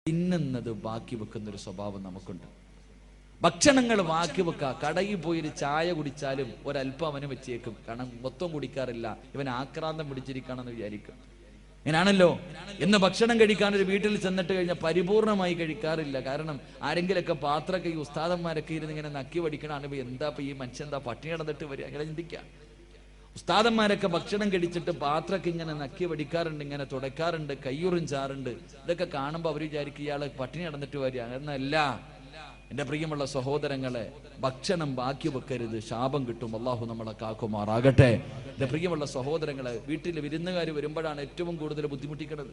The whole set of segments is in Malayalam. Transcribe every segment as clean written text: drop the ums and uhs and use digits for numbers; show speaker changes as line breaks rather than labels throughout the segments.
തിന്നുന്നത് ബാക്കി വെക്കുന്നൊരു സ്വഭാവം നമുക്കുണ്ട്. ഭക്ഷണങ്ങൾ ബാക്കി വെക്കുക. കടയിൽ പോയൊരു ചായ കുടിച്ചാലും ഒരല്പം അവന് വെച്ചേക്കും. കാരണം മൊത്തം കുടിക്കാറില്ല, ഇവൻ ആക്രാന്തം പിടിച്ചിരിക്കുകയാണെന്ന് വിചാരിക്കും. ഇങ്ങനാണല്ലോ. എന്ന് ഭക്ഷണം കഴിക്കാൻ ഒരു വീട്ടിൽ ചെന്നിട്ട് കഴിഞ്ഞാൽ പരിപൂർണമായി കഴിക്കാറില്ല. കാരണം ആരെങ്കിലൊക്കെ പാത്രമൊക്കെ ഈ ഉസ്താദന്മാരൊക്കെ ഇരുന്ന് ഇങ്ങനെ നക്കി വടിക്കണാണ്. എന്താ ഈ മനുഷ്യൻ എന്താ പട്ടിണി കിടന്നിട്ട് വരിക, അങ്ങനെ ചിന്തിക്കാം. ഉസ്താദന്മാരൊക്കെ ഭക്ഷണം കഴിച്ചിട്ട് പാത്രമൊക്കെ ഇങ്ങനെ നക്കി വടിക്കാറുണ്ട്, ഇങ്ങനെ തുടയ്ക്കാറുണ്ട്, കയ്യുറിഞ്ചാറുണ്ട്. ഇതൊക്കെ കാണുമ്പോൾ അവർ വിചാരിക്കും ഇയാള് പട്ടിണി കിടന്നിട്ട് വരിക. എന്നല്ല എൻ്റെ പ്രിയമുള്ള സഹോദരങ്ങളെ, ഭക്ഷണം ബാക്കി വെക്കരുത്, ശാപം കിട്ടും. അള്ളാഹു നമ്മളെ കാക്കുമാറാകട്ടെ. എൻ്റെ പ്രിയമുള്ള സഹോദരങ്ങളെ, വീട്ടിൽ വിരുന്നുകാർ വരുമ്പോഴാണ് ഏറ്റവും കൂടുതൽ ബുദ്ധിമുട്ടിക്കുന്നത്.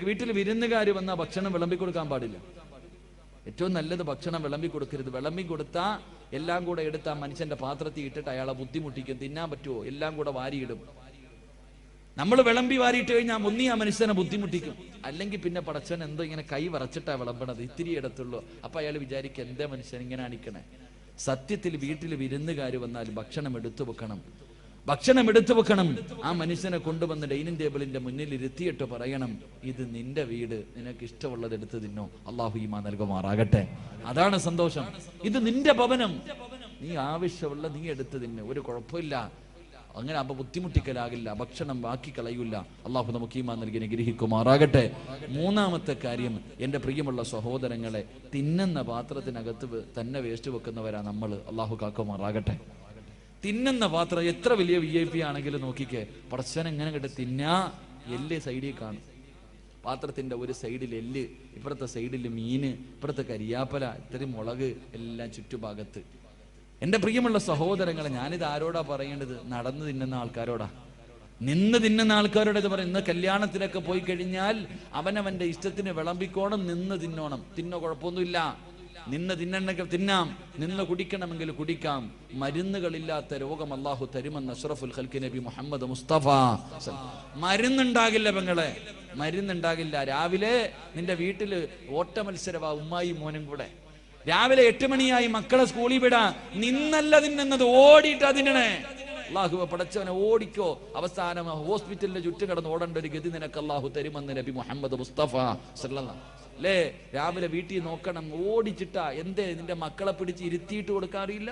വീട്ടിൽ വിരുന്നുകാർ വന്നാൽ ഭക്ഷണം വിളമ്പി കൊടുക്കാൻ പാടില്ല. ഏറ്റവും നല്ലത് ഭക്ഷണം വിളമ്പി കൊടുക്കരുത്. വിളമ്പി കൊടുത്താൽ എല്ലാം കൂടെ എടുത്ത് ആ മനുഷ്യന്റെ പാത്രത്തിൽ ഇട്ടിട്ട് അയാളെ ബുദ്ധിമുട്ടിക്കും. തിന്നാൻ പറ്റുമോ? എല്ലാം കൂടെ വാരിയിടും. നമ്മൾ വിളമ്പി വാരിയിട്ട് കഴിഞ്ഞാൽ ഒന്നി ആ മനുഷ്യനെ ബുദ്ധിമുട്ടിക്കും, അല്ലെങ്കിൽ പിന്നെ പടച്ചവൻ എന്തോ ഇങ്ങനെ കൈ വറച്ചിട്ടാ വിളമ്പണത്, ഇത്തിരി എടുത്തുള്ളൂ. അപ്പൊ അയാൾ വിചാരിക്കും എന്തേ മനുഷ്യൻ ഇങ്ങനെ അണിക്കണേ. സത്യത്തിൽ വീട്ടിൽ വിരുന്നുകാർ വന്നാൽ ഭക്ഷണം എടുത്തു വെക്കണം. ആ മനുഷ്യനെ കൊണ്ടുവന്ന് ഡൈനിങ് ടേബിളിന്റെ മുന്നിൽ ഇരുത്തിയിട്ട് പറയണം, ഇത് നിന്റെ വീട്, നിനക്ക് ഇഷ്ടമുള്ളത് എടുത്ത് തിന്നോ, അള്ളാഹു ഈമാൻ നൽകുമാറാകട്ടെ. അതാണ് സന്തോഷം. ഇത് നിന്റെ ഭവനം, നീ ആവശ്യമുള്ള നീ എടുത്ത് തിന്ന്, ഒരു കുഴപ്പമില്ല. അങ്ങനെ അപ്പൊ ബുദ്ധിമുട്ടിക്കലാകില്ല, ഭക്ഷണം ബാക്കി കളയൂല. അള്ളാഹു നമുക്ക് ഈമാൻ നൽകി അനുഗ്രഹിക്കുമാറാകട്ടെ. മൂന്നാമത്തെ കാര്യം, എൻ്റെ പ്രിയമുള്ള സഹോദരങ്ങളെ, തിന്നുന്ന പാത്രത്തിനകത്ത് തന്നെ വേസ്റ്റ് വെക്കുന്നവരാ നമ്മൾ. അള്ളാഹു കാക്കുമാറാകട്ടെ. തിന്നുന്ന പാത്രം എത്ര വലിയ VIP ആണെങ്കിലും നോക്കിക്കേ, പടച്ചവൻ എങ്ങനെ കേട്ട് തിന്നാ എല്ല് സൈഡിൽ കാണും. പാത്രത്തിന്റെ ഒരു സൈഡിൽ എല്ല്, ഇപ്പുറത്തെ സൈഡിൽ മീന്, ഇപ്പുറത്തെ കരിയാപ്പല, ഇത്രയും മുളക് എല്ലാം ചുറ്റുഭാഗത്ത്. എൻ്റെ പ്രിയമുള്ള സഹോദരങ്ങളെ, ഞാനിത് ആരോടാ പറയേണ്ടത്? നടന്നു തിന്നുന്ന ആൾക്കാരോടാ, നിന്ന് തിന്നുന്ന ആൾക്കാരോട് ഇത് പറയും. ഇന്ന് കല്യാണത്തിലൊക്കെ പോയി കഴിഞ്ഞാൽ അവനവന്റെ ഇഷ്ടത്തിന് വിളമ്പിക്കോണം, നിന്ന് തിന്നോണം. തിന്നോ, കുഴപ്പമൊന്നുമില്ല. നിന്ന് തിന്നണമെങ്കിൽ തിന്നാം, നിന്ന് കുടിക്കണമെങ്കിൽ കുടിക്കാം. മരുന്നുകളില്ലാത്ത രോഗം അള്ളാഹു തരുമെന്ന് അഷ്റഫുൽ ഖൽഖി നബി മുഹമ്മദ് മുസ്തഫ. മരുന്നുണ്ടാകില്ല പെങ്ങളെ, മരുന്നുണ്ടാകില്ല. രാവിലെ നിന്റെ വീട്ടില് ഓട്ട മത്സരവാ, ഉമ്മായി മോനും കൂടെ. രാവിലെ 8 മണിയായി, മക്കളെ സ്കൂളിൽ വിടാ, നിന്നല്ല തിന്നുന്നത്, ഓടിയിട്ടാ തിന്നണേ. അള്ളാഹു പടച്ചവനെ ഓടിക്കോ, അവസാനം ഹോസ്പിറ്റലിന്റെ ചുറ്റും കിടന്ന് ഓടേണ്ട ഒരു ഗതി നിനക്ക് അള്ളാഹു തരുമെന്ന് നബി മുഹമ്മദ് മുസ്തഫ സല്ലല്ലാഹു അല്ലേ. രാവിലെ വീട്ടിൽ നോക്കണം, ഓടിച്ചിട്ടാ. എന്തേ നിന്റെ മക്കളെ പിടിച്ച് ഇരുത്തിയിട്ട് കൊടുക്കാറില്ല?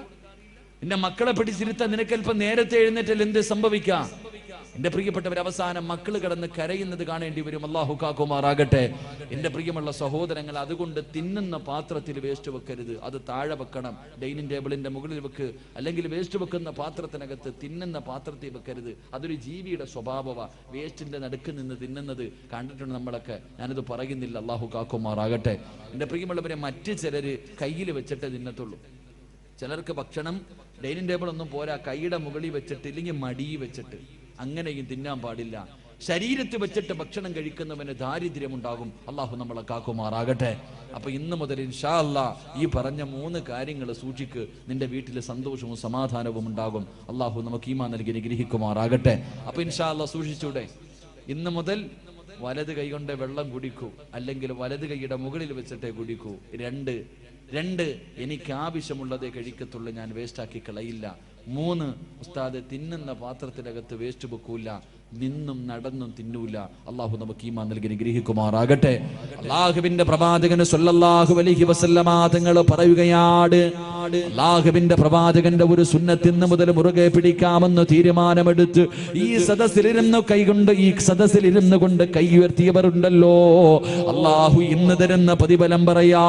നിന്റെ മക്കളെ പിടിച്ചിരുത്താൻ നിനക്ക് അല്പം നേരത്തെ എഴുന്നേറ്റാൽ എന്ത് സംഭവിക്കാം? എന്റെ പ്രിയപ്പെട്ടവർ, അവസാനം മക്കൾ കിടന്ന് കരയുന്നത് കാണേണ്ടി വരും. അല്ലാഹു കാക്കുമാറാകട്ടെ. എന്റെ പ്രിയമുള്ള സഹോദരങ്ങൾ, അതുകൊണ്ട് തിന്നുന്ന പാത്രത്തിൽ വേസ്റ്റ് വെക്കരുത്, അത് താഴെ വെക്കണം. ഡൈനിങ് ടേബിളിന്റെ മുകളിൽ വെക്ക്, അല്ലെങ്കിൽ വേസ്റ്റ് വെക്കുന്ന പാത്രത്തിനകത്ത് തിന്നുന്ന പാത്രത്തിൽ വെക്കരുത്. അതൊരു ജീവിയുടെ സ്വഭാവമാണ്. വേസ്റ്റിന്റെ നടുക്ക് നിന്ന് തിന്നുന്നത് കണ്ടിട്ടുണ്ട് നമ്മളൊക്കെ, ഞാനിത് പറയുന്നില്ല. അല്ലാഹു കാക്കുമാറാകട്ടെ. എന്റെ പ്രിയമുള്ളവരെ, മറ്റ് ചിലര് കയ്യിൽ വെച്ചിട്ടേ തിന്നത്തുള്ളൂ. ചിലർക്ക് ഭക്ഷണം ഡൈനിങ് ടേബിൾ ഒന്നും പോരാ, കൈയുടെ മുകളിൽ വെച്ചിട്ട്, ഇല്ലെങ്കിൽ മടിയിൽ വെച്ചിട്ട്, അങ്ങനെയും തിന്നാൻ പാടില്ല. ശരീരത്തിൽ വെച്ചിട്ട് ഭക്ഷണം കഴിക്കുന്നവന് ദാരിദ്ര്യമുണ്ടാകും. അള്ളാഹു നമ്മളെ കാക്കുമാറാകട്ടെ. അപ്പൊ ഇന്ന് മുതൽ ഇൻഷാ അല്ലാ ഈ പറഞ്ഞ 3 കാര്യങ്ങൾ സൂക്ഷിക്ക്, നിന്റെ വീട്ടിൽ സന്തോഷവും സമാധാനവും ഉണ്ടാകും. അള്ളാഹു നമുക്ക് ഈമാൻ നൽകി അനുഗ്രഹിക്കുമാറാകട്ടെ. അപ്പൊ ഇൻഷാ അല്ലാ സൂക്ഷിച്ചൂടെ? ഇന്ന് മുതൽ വലത് കൈ കൊണ്ട് വെള്ളം കുടിക്കൂ, അല്ലെങ്കിൽ വലത് കൈയുടെ മുകളിൽ വെച്ചിട്ടേ കുടിക്കൂ. 2 എനിക്ക് ആവശ്യമുള്ളതേ കഴിക്കത്തുള്ളൂ, ഞാൻ വേസ്റ്റാക്കി കളയില്ല. 3 ഉസ്താദ് തിന്നുന്ന പാത്രത്തിനകത്ത് വേസ്റ്റ് വെക്കൂല, നിന്നും നടന്നും തിന്നൂല. അള്ളാഹു നമുക്ക് ഈമാൻ നൽകി അനുഗ്രഹിക്കുമാറാകട്ടെ. അള്ളാഹുവിന്റെ പ്രവാചകന് സ്വല്ലല്ലാഹു അലൈഹി വസല്ലമ തങ്ങൾ പറയുകയാണ്, അള്ളാഹുവിന്റെ പ്രവാചകന്റെ ഒരു സുന്നത്ത് ഇന്ന് മുതൽ മുറുകെ പിടിക്കാമെന്ന് തീരുമാനമെടുത്ത് ഈ സദസ്സിലിരുന്ന് കൊണ്ട് കൈ ഉയർത്തിയവരുണ്ടല്ലോ, അള്ളാഹു ഇന്ന് തരുന്ന പ്രതിഫലം പറയാ,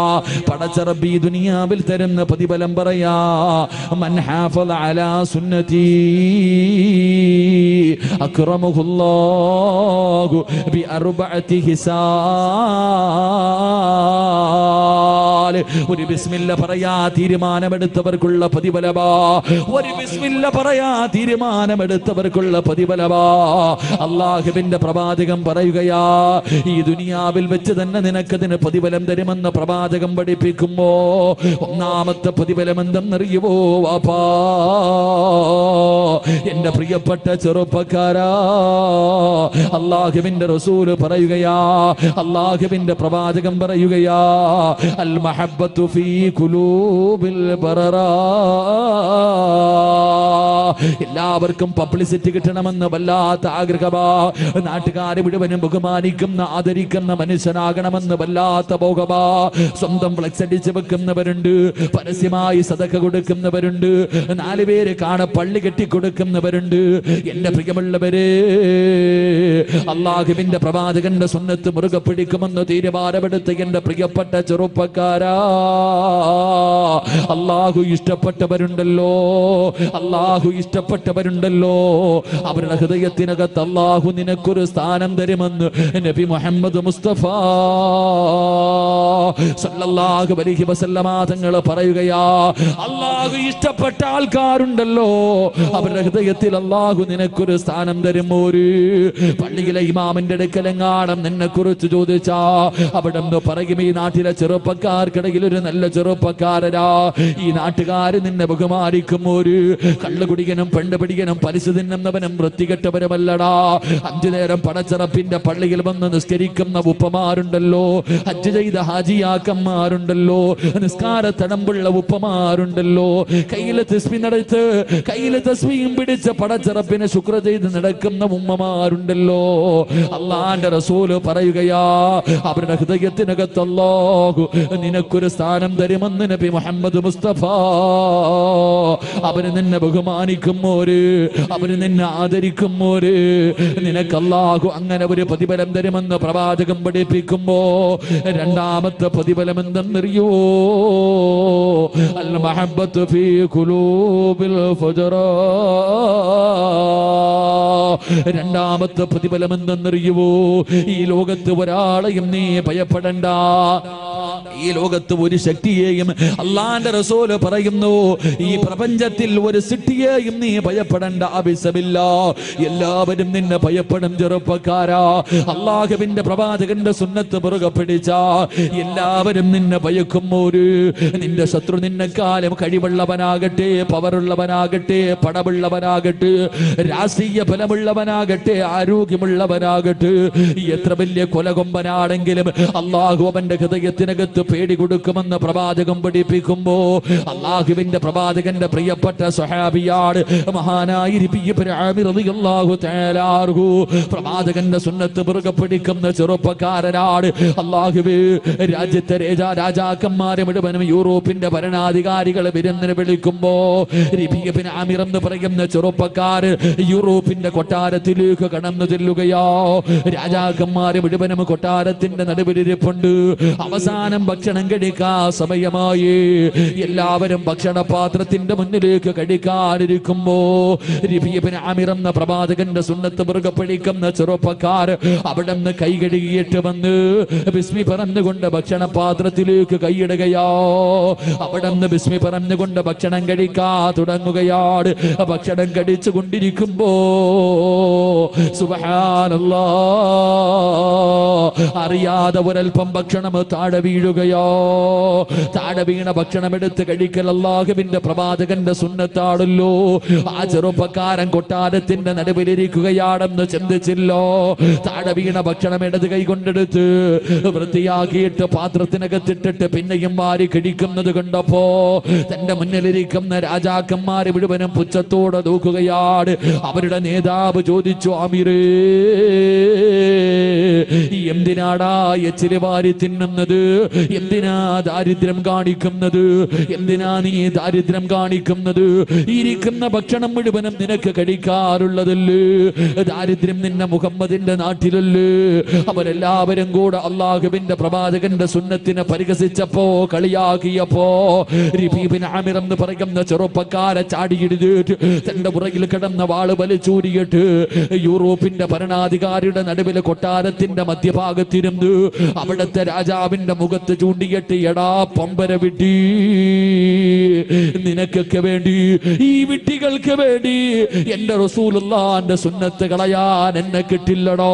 പടച്ച റബ്ബി ദുനിയാവിൽ തരുന്ന പ്രതിഫലം പറയാ, മൻ ഹാഫള അലാ സുന്നതി അക്റമഹുല്ലാഹു ബിഅർബഅതി ഹിസാൽ. ഒരു ബിസ്മില്ല പറയാ തീരുമാനമെടുത്തവർക്കുള്ള പ്രതിഫലമാ. ഒരു ബിസ്മില്ല പറയാ തീരുമാനമെടുത്തവർക്കുള്ള പ്രതിഫലമാ. അല്ലാഹുവിന്റെ പ്രവാചകൻ പറയുകയാ, ഈ ദുനിയാവിൽ വെച്ച് തന്നെ നിനക്കതിന് പ്രതിഫലം തരുമെന്ന് പ്രവാചകൻ പഠിപ്പിക്കുമ്പോ ഒന്നാമത്തെ പ്രതിഫലം എന്തെന്നറിയുമോ വാപ്പാ? എന്റെ പ്രിയപ്പെട്ട ചെറുപ്പക്കാരാ, അല്ലാഹുവിന്റെ റസൂൽ പറയുകയാ, അല്ലാഹുവിന്റെ പ്രവാചകൻ പറയുകയാ, അൽ മഹബ്ബത്തു ഫീ ഖുലൂബിൽ ബററാ. എല്ലാവർക്കും പബ്ലിസിറ്റി കിട്ടണമെന്ന് വല്ലാത്ത ആഗ്രഹമാ. നാട്ടുകാരെ മുഴുവനും ബഹുമാനിക്കുന്ന ആദരിക്കുന്ന മനുഷ്യനാകണമെന്ന് വല്ലാത്ത ഭോഗമാ. സ്വന്തം ഫ്ലെക്സ് അടിച്ച് വെക്കുന്നവരുണ്ട്, പരസ്യമായി സദഖ കൊടുക്കുന്നവരുണ്ട്, 4 പേര് കാണെ പള്ളി കെട്ടിക്കൊടുക്കുന്നവരുണ്ട്. എന്റെ പ്രിയമുള്ളവരെ, അള്ളാഹുവിന്റെ പ്രവാചകന്റെ സുന്നത്ത് മുറുകെ പിടിക്കുമെന്ന് തീരുമാനമെടുത്ത് എന്റെ പ്രിയപ്പെട്ട ചെറുപ്പക്കാരാ, അള്ളാഹു ഇഷ്ടപ്പെട്ടവരുണ്ടല്ലോ, അള്ളാഹു ഇഷ്ടപ്പെട്ടവരുണ്ടല്ലോ. അവരുടെ ഹൃദയത്തിനകത്ത് അള്ളാഹു നിനക്കൊരു സ്ഥാനം തരുമെന്ന് നബി മുഹമ്മദ് മുസ്തഫ സല്ലല്ലാഹു അലൈഹി വസല്ലമ തങ്ങൾ പറയുകയാ. അള്ളാഹു ഇഷ്ടപ്പെട്ട ആൾക്കാരുണ്ടല്ലോ, അവരുടെ ഹൃദയത്തിൽ അള്ളാഹു നിനക്കൊരു സ്ഥാനം തരും. ഒരു പള്ളിയിലെ ഇമാമിന്റെ അടുക്കലെങ്ങാണം നിന്നെ കുറിച്ച് ചോദിച്ചാ അവിടെ നിന്ന് പറയും, ഈ നാട്ടിലെ ചെറുപ്പക്കാർക്കിടയിൽ ഒരു നല്ല ചെറുപ്പക്കാരനാ, ഈ നാട്ടുകാര് നിന്നെ ബഹുമാനിക്കും. ഒരു കള്ളുകുടികനും പെണ്ണുപിടികനും പലിശ തിന്നുന്നവനും വൃത്തികെട്ടവരുമല്ലടാ. 5 നേരം പടച്ചിറപ്പിന്റെ പള്ളിയിൽ വന്ന് നിസ്കരിക്കുന്ന ഉപ്പമാരുണ്ടല്ലോ, ഹജ്ജ് ചെയ്ത ഹാജിയാക്കന്മാരുണ്ടല്ലോ, നിസ്കാര തടമ്പുള്ള ഉപ്പമാരുണ്ടല്ലോ, കയ്യിലെ തസ്ബീഹ് നടത്ത് കയ്യിലെ തസ്ബീഹും പിടിച്ച് പടച്ചിറപ്പിനെ ശുക്ർ ചെയ്ത് നടക്കുന്ന ഉമ്മമാരുണ്ടല്ലോ. അള്ളാന്റെ റസൂല് പറയുകയാ, അവരുടെ ഹൃദയത്തിനകത്ത് അല്ലാഹു നിനക്കൊരു സ്ഥാനം തരുമെന്ന് നബി മുഹമ്മദ് മുസ്തഫ. അവര് നിന്നെ ബഹുമാനിക്കുമോര്, അവര് നിന്നെ ആദരിക്കുമോര്, നിനക്ക് അല്ലാഹു അങ്ങനെ ഒരു പ്രതിഫലം തരുമെന്ന് പ്രവാചകൻ പഠിപ്പിക്കുമ്പോ രണ്ടാമത്തെ പ്രതിഫലം എന്തെന്നറിയോ? അൽ മഹബ്ബത്തു ഫീ ഖുലൂബിൽ ഫുജറാ. രണ്ടാമത്തെ പ്രതിഫലം എന്തെന്നറിയുവോ? ഈ ലോകത്ത് ഒരാളെയും നീ ഭയപ്പെടണ്ട, ഈ ലോകത്ത് ഒരു ശക്തിയെയും, അള്ളാന്റെ റസൂല് പറയുന്നു, ഈ പ്രപഞ്ചത്തിൽ ഒരു സൃഷ്ടിയെയും നീ ഭയപ്പെടണ്ട. അബിസബില്ലാ, എല്ലാവരും നിന്നെ ഭയപ്പെടും ചെറുപ്പക്കാരാ. അള്ളാഹുവിന്റെ പ്രവാചകന്റെ സുന്നത്ത് മുറുകെ പിടിച്ച എല്ലാവരും നിന്നെ ഭയക്കും. ഒരു നിന്റെ ശത്രു നിന്നെക്കാലം കഴിവുള്ളവനാകട്ടെ, പവറുള്ളവനാകട്ടെ, പടമുള്ളവനാകട്ടെ, രാഷ്ട്രീയ ഫലമുള്ളവനാകട്ടെ, ആരോഗ്യമുള്ളവനാകട്ടെ, എത്ര വലിയ കൊലകൊമ്പനാണെങ്കിലും അള്ളാഹു അവന്റെ ഹൃദയത്തിനകത്ത് പേടി കൊടുക്കുമെന്ന് പ്രവാചകൻ പഠിപ്പിക്കുമ്പോ അള്ളാഹുവിന്റെ പ്രവാചകന്റെ പ്രിയപ്പെട്ട സ്വഹാബിയാണ് മഹാനായ ഇബ്നു ആമിർ റളിയല്ലാഹു തആല അൻഹു. പ്രവാചകന്റെ സുന്നത്ത് മുറുകെ പിടിക്കുന്ന ചെറുപ്പക്കാരനാണ്. അള്ളാഹുവേ, രാജ്യത്തെ രാജാക്കന്മാരെ മുഴുവനും യൂറോപ്പിന്റെ ഭരണാധികാരികളെ വിരുന്നിന് വിളിക്കുമ്പോ ഇബ്നു ആമിർ എന്ന് പറയുന്ന ചെറുപ്പക്കാര് യൂറോപ്പിന്റെ കൊട്ടാരത്തിലേക്ക് കടന്നു ചെല്ലുകയോ. രാജാക്കന്മാരെ മുഴുവനും കൊട്ടാരത്തിന്റെ നടുവിലിരിപ്പുണ്ട്. അവസാനം ഭക്ഷണം കഴിക്കാൻ സമയമായി. എല്ലാവരും ഭക്ഷണപാത്രത്തിന്റെ മുന്നിലേക്ക് കഴിക്കാനിരിക്കുമ്പോ ഇബ്നു ആമിർ എന്ന പ്രവാചകന്റെ സുന്നത്ത് മുറുകെ പിടിക്കുന്ന ചെറുപ്പക്കാർ അവിടെ നിന്ന് കൈ കഴുകിയിട്ട് വന്ന് ബിസ്മി പറഞ്ഞുകൊണ്ട് ഭക്ഷണപാത്രത്തിലേക്ക് കൈയിടുകയോ. അവിടെ നിന്ന് ബിസ്മി പറഞ്ഞുകൊണ്ട് ഭക്ഷണം കഴിക്കാൻ തുടങ്ങുകയാണ്. ഭക്ഷണം കഴിച്ചു കൊണ്ടിരിക്കുമ്പോ സുബ്ഹാനല്ലാഹ്, അറിയാതെ ഒരൽപ്പം ഭക്ഷണം താഴെ വീഴുകയോ. താഴെ വീണ ഭക്ഷണം എടുത്ത് കഴിക്കൽ അല്ലാഹുവിന്റെ പ്രവാചകന്റെ സുന്നത്താണല്ലോ. ആ ചെറുപ്പക്കാരൻ കൊട്ടാരത്തിന്റെ നടുവിലിരിക്കുകയാണെന്ന് ചിന്തിച്ചില്ലോ. താഴെ വീണ ഭക്ഷണം ഇടത് കൈ കൊണ്ടെടുത്ത് വൃത്തിയാക്കിയിട്ട് പാത്രത്തിനകത്തിട്ടിട്ട് പിന്നെയും വാരി കഴിക്കുന്നത് കണ്ടപ്പോ തന്റെ മുന്നിലിരിക്കുന്ന രാജാക്കന്മാരെ മുഴുവനും പുച്ഛത്തോടെ നോക്കുകയാണ്. അവരുടെ നേതാവ് ചോദിച്ചു, ആമിറേ, എന്തിനാടാ എച്ചില് വാരി തിന്നുന്നത്? എന്തിനാ ദാരിദ്ര്യം കാണിക്കുന്നത്? എന്തിനാ നീ ദാരിദ്ര്യം കാണിക്കുന്നത്? ഇരിക്കുന്ന ഭക്ഷണം മുഴുവനും നിനക്ക് കഴിക്കാറുള്ളതല്ലേ? ദാരിദ്ര്യം നിന്നെ മുഹമ്മദിന്റെ നാട്ടിലല്ലേ? അവരെല്ലാവരും കൂടെ അള്ളാഹുവിന്റെ പ്രവാചകന്റെ സുന്നത്തിനെ പരിഹസിച്ചപ്പോ, കളിയാക്കിയപ്പോ ഇബ്നു ആമിർ എന്ന് പറയുന്ന ചെറുപ്പക്കാരെ ചാടിയിടിട്ട് തന്റെ പുറകിൽ കിടന്ന വാള് വലിച്ചൂരിയിട്ട് യൂറോപ്പിന്റെ ഭരണാധികാരിയുടെ നടുവിലെ കൊട്ടാരത്തിന്റെ മധ്യഭാഗത്തിരുന്ന് അവിടുത്തെ രാജാവിന്റെ മുഖത്ത് ചൂണ്ടിയിട്ട്, എടാ പമ്പര വിട്ടി, നിനക്കൊക്കെ വേണ്ടി, ഈ വിട്ടികൾക്ക് വേണ്ടി എന്റെ റസൂലുള്ളാഹിന്റെ സുന്നത്ത് കളയാൻ എന്നെ കിട്ടില്ലടോ.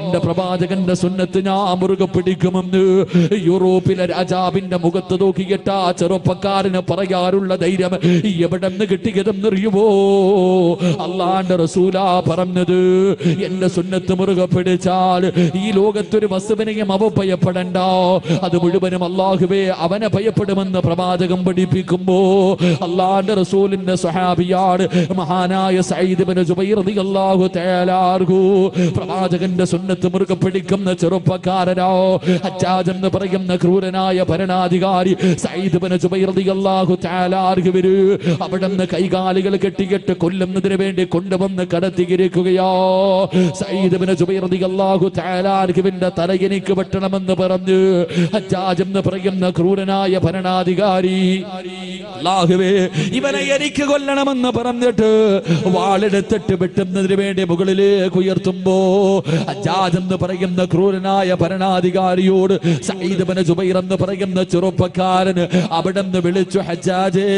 എന്റെ പ്രവാചകന്റെ സുന്നത്ത് ഞാൻ മുറുകെ പിടിക്കുമെന്ന് യൂറോപ്പിലെ രാജാവിന്റെ മുഖത്ത് നോക്കിയിട്ട് ആ ചെറുപ്പക്കാരന് പറയാറുള്ള ധൈര്യം എവിടെ നിന്ന് കിട്ടിയതെന്നറിയുമോ? അള്ളാന്റെ റസൂലാ പറഞ്ഞത്, എന്റെ സുന്നത്ത് മുറുകെ പിടിച്ചാൽ ഈ ലോകത്തൊരു വസ്തുവിനെയും അവഭയപ്പെടണ്ട, അത് മുഴുവനും അല്ലാഹുവേ അവനെ ഭയപ്പെടുമെന്ന് പ്രവാചകൻ പഠിപ്പിക്കുമ്പോ അല്ലാഹുവിന്റെ റസൂലിന്റെ സ്വഹാബിയാണ് മഹാനായ സഈദ് ഇബ്നു ജുബൈർ റളിയല്ലാഹു തആല അൻഹു. പ്രവാചകന്റെ സുന്നത്ത് മുറുകെ പിടിക്കുന്ന ചെറുപ്പക്കാരനോ ഹജ്ജാജ് എന്ന് പറയുന്ന ക്രൂരനായ ഭരണാധികാരി സഈദ് ഇബ്നു ജുബൈർ റളിയല്ലാഹു തആല അൻഹു അവിടുന്ന് കൈകാലുകൾ കെട്ടിയിട്ട് കൊല്ലുന്നതിന് വേണ്ടി കൊണ്ടുവന്ന് കടത്തിയിരിക്കുകയോ. സഈദ് ഇബ്നു ജുബൈർ റളിയല്ലാഹു തആല അൻഹുവിന്റെ തല എനിക്ക് വെട്ടണമെന്ന് പറഞ്ഞു ഹജ്ജാജ് എന്ന് പറയുന്ന ക്രൂരനായ ഭരണാധികാരി അല്ലാഹുവേ ഇവനെ എനിക്ക് കൊല്ലണമെന്ന് പറഞ്ഞിട്ട് വാളെടുത്തിട്ട് വെട്ടുന്നതിന് വേണ്ടി മുകളിലേക്ക് ഉയർത്തുമ്പോ ഹജ്ജാജ് എന്ന് പറയുന്ന ക്രൂരനായ ഭരണാധികാരിയോട് സഈദ് ഇബ്നു ജുബൈർ എന്ന് പറയുന്ന ചെറുപ്പക്കാരൻ അവിടുന്ന് വിളിച്ചു, ഹജ്ജാജേ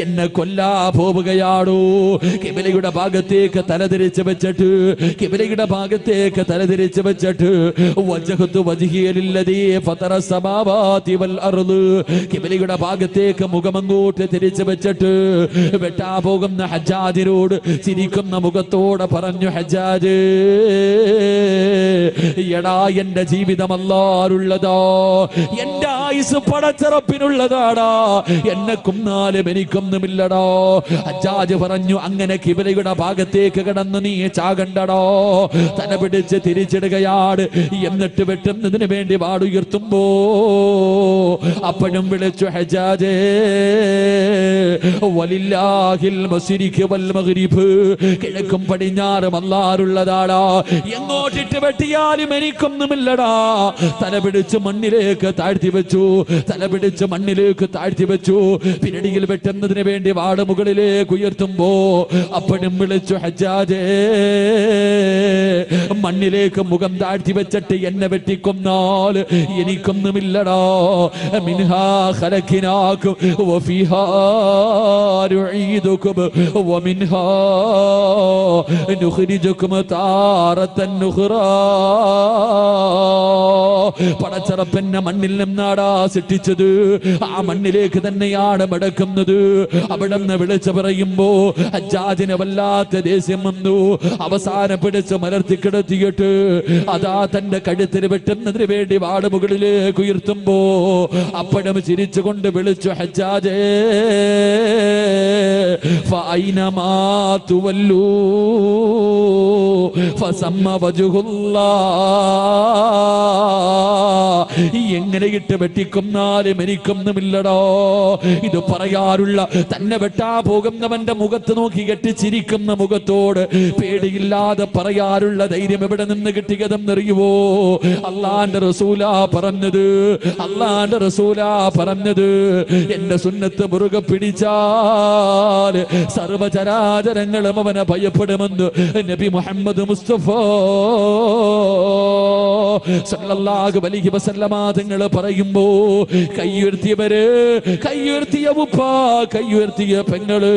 എന്നെ കൊല്ലാ പോവുകയാണോ? കിബിലയുടെ ഭാഗത്തേക്ക് തലതിരിച്ച് വെച്ചിട്ട് വജ്ഹതു വജ്ഹിയ ലില്ലദീ ഫതറ സമാവാതി വൽ അർള്. കിബിലയുടെ ഭാഗത്തേക്ക് മുഖമങ്ങോട്ട് തിരിച്ചു വെച്ചിട്ട് വെട്ടാ പോകുന്ന ഹജ്ജാജിനോട് ചിരിക്കുന്ന മുഖത്തോടെ പറഞ്ഞു, ഹജ്ജാജ് എടാ എന്റെ ജീവിതം അല്ലാഹുള്ളതാ, എന്റെ ആയുസ് പടച്ചറപ്പിനുള്ളതാടാ, എന്നെ കൊന്നാലും എനിക്കൊന്നുമില്ലടോ. ഹജ്ജാജ് പറഞ്ഞു, അങ്ങനെ കിബിലയുടെ ഭാഗത്തേക്ക് കിടന്ന് നീ ചാകണ്ടടോ. തല പിടിച്ച് തിരിച്ചിടുകയാണ്. എന്നിട്ട് വെട്ടുന്നതിന് വേണ്ടി വാടുയർത്തുമ്പോ അപ്പോഴും വിളിച്ചു, ഹജ്ജാജേ വലില്ലാഹിൽ മശ്രിഖ് വൽ മഗ്രിബ്, കിഴക്കും പടിഞ്ഞാറും അല്ലാഹുള്ളതാടാ, എങ്ങോട്ടിട്ട് വെട്ടിയാലും എനിക്കൊന്നുമില്ലടാ. തല പിടിച്ച് മണ്ണിലേക്ക് താഴ്ത്തി വെച്ചു. പിന്നടിയിൽ വെട്ടുന്നതിന് വേണ്ടി വാട് മുകളിലേക്ക് ഉയർത്തുമ്പോ അപ്പോഴും വിളിച്ചു, ഹജ്ജാജേ മണ്ണിലേക്ക് മുഖം താഴ്ത്തി വെച്ചിട്ട് എന്നെ വെട്ടിക്കൊന്നാൽ എനിക്കൊന്നുമില്ലടാ. മിൻഹാ ഖലഖനാകും വഫീഹാ നുഈദുകും വമിൻഹാ നുഖ്രിജുകും താറത്തൻ നുഖ്റാ. പടച്ചറപ്പന്നെ മണ്ണിൽ നിന്നാടാ സൃഷ്ടിച്ചത്, ആ മണ്ണിലേക്ക് തന്നെയാണ് മടക്കുന്നത്. അവിടെന്ന് വിളിച്ചു പറയുമ്പോ ഹജ്ജാജിന് വല്ലാത്ത ദേഷ്യം വന്നു. അവസാനം പിടിച്ച് മലർത്തി കിടത്തിയിട്ട് അതാ തന്റെ കഴുത്തിന് വെട്ടുന്നതിന് വേണ്ടി വാട് മുകളിലേക്ക് ഉയർത്തുമ്പോ അപ്പോഴും ചിരിച്ചുകൊണ്ട് വിളിച്ചു, ഹജ്ജാജേ ഫഅൈനമാ തുവല്ലൂ ഫസമ്മ വജ്ഹുല്ലാഹ്. എങ്ങനെ ഇട്ട് വെട്ടിക്കൊന്നാലും എനിക്കൊന്നുമില്ലടോ. ഇത് പറയാറുള്ള തന്നെ വെട്ടാ പോകുന്നവന്റെ മുഖത്ത് നോക്കി കെട്ടിച്ചിരിക്കുന്ന മുഖത്തോട് പേടിയില്ലാതെ പറയാറുള്ള ധൈര്യം എവിടെ നിന്ന് കിട്ടിയതെന്നറിയുവോ? അള്ളാന്റെ റസൂലാ പറഞ്ഞത് എന്റെ സുന്നത്ത് മുറുകെ പിടിച്ചാൽ സർവചരാചരങ്ങളും അവനെ ഭയപ്പെടുമെന്ന് നബി മുഹമ്മദ് മുസ്തഫ സല്ലല്ലാഹു അലൈഹി വസല്ലമ തങ്ങൾ പറയുമ്പോ കയ്യുയർത്തിയ ഉപ്പ, കയ്യുയർത്തിയ പെങ്ങള്,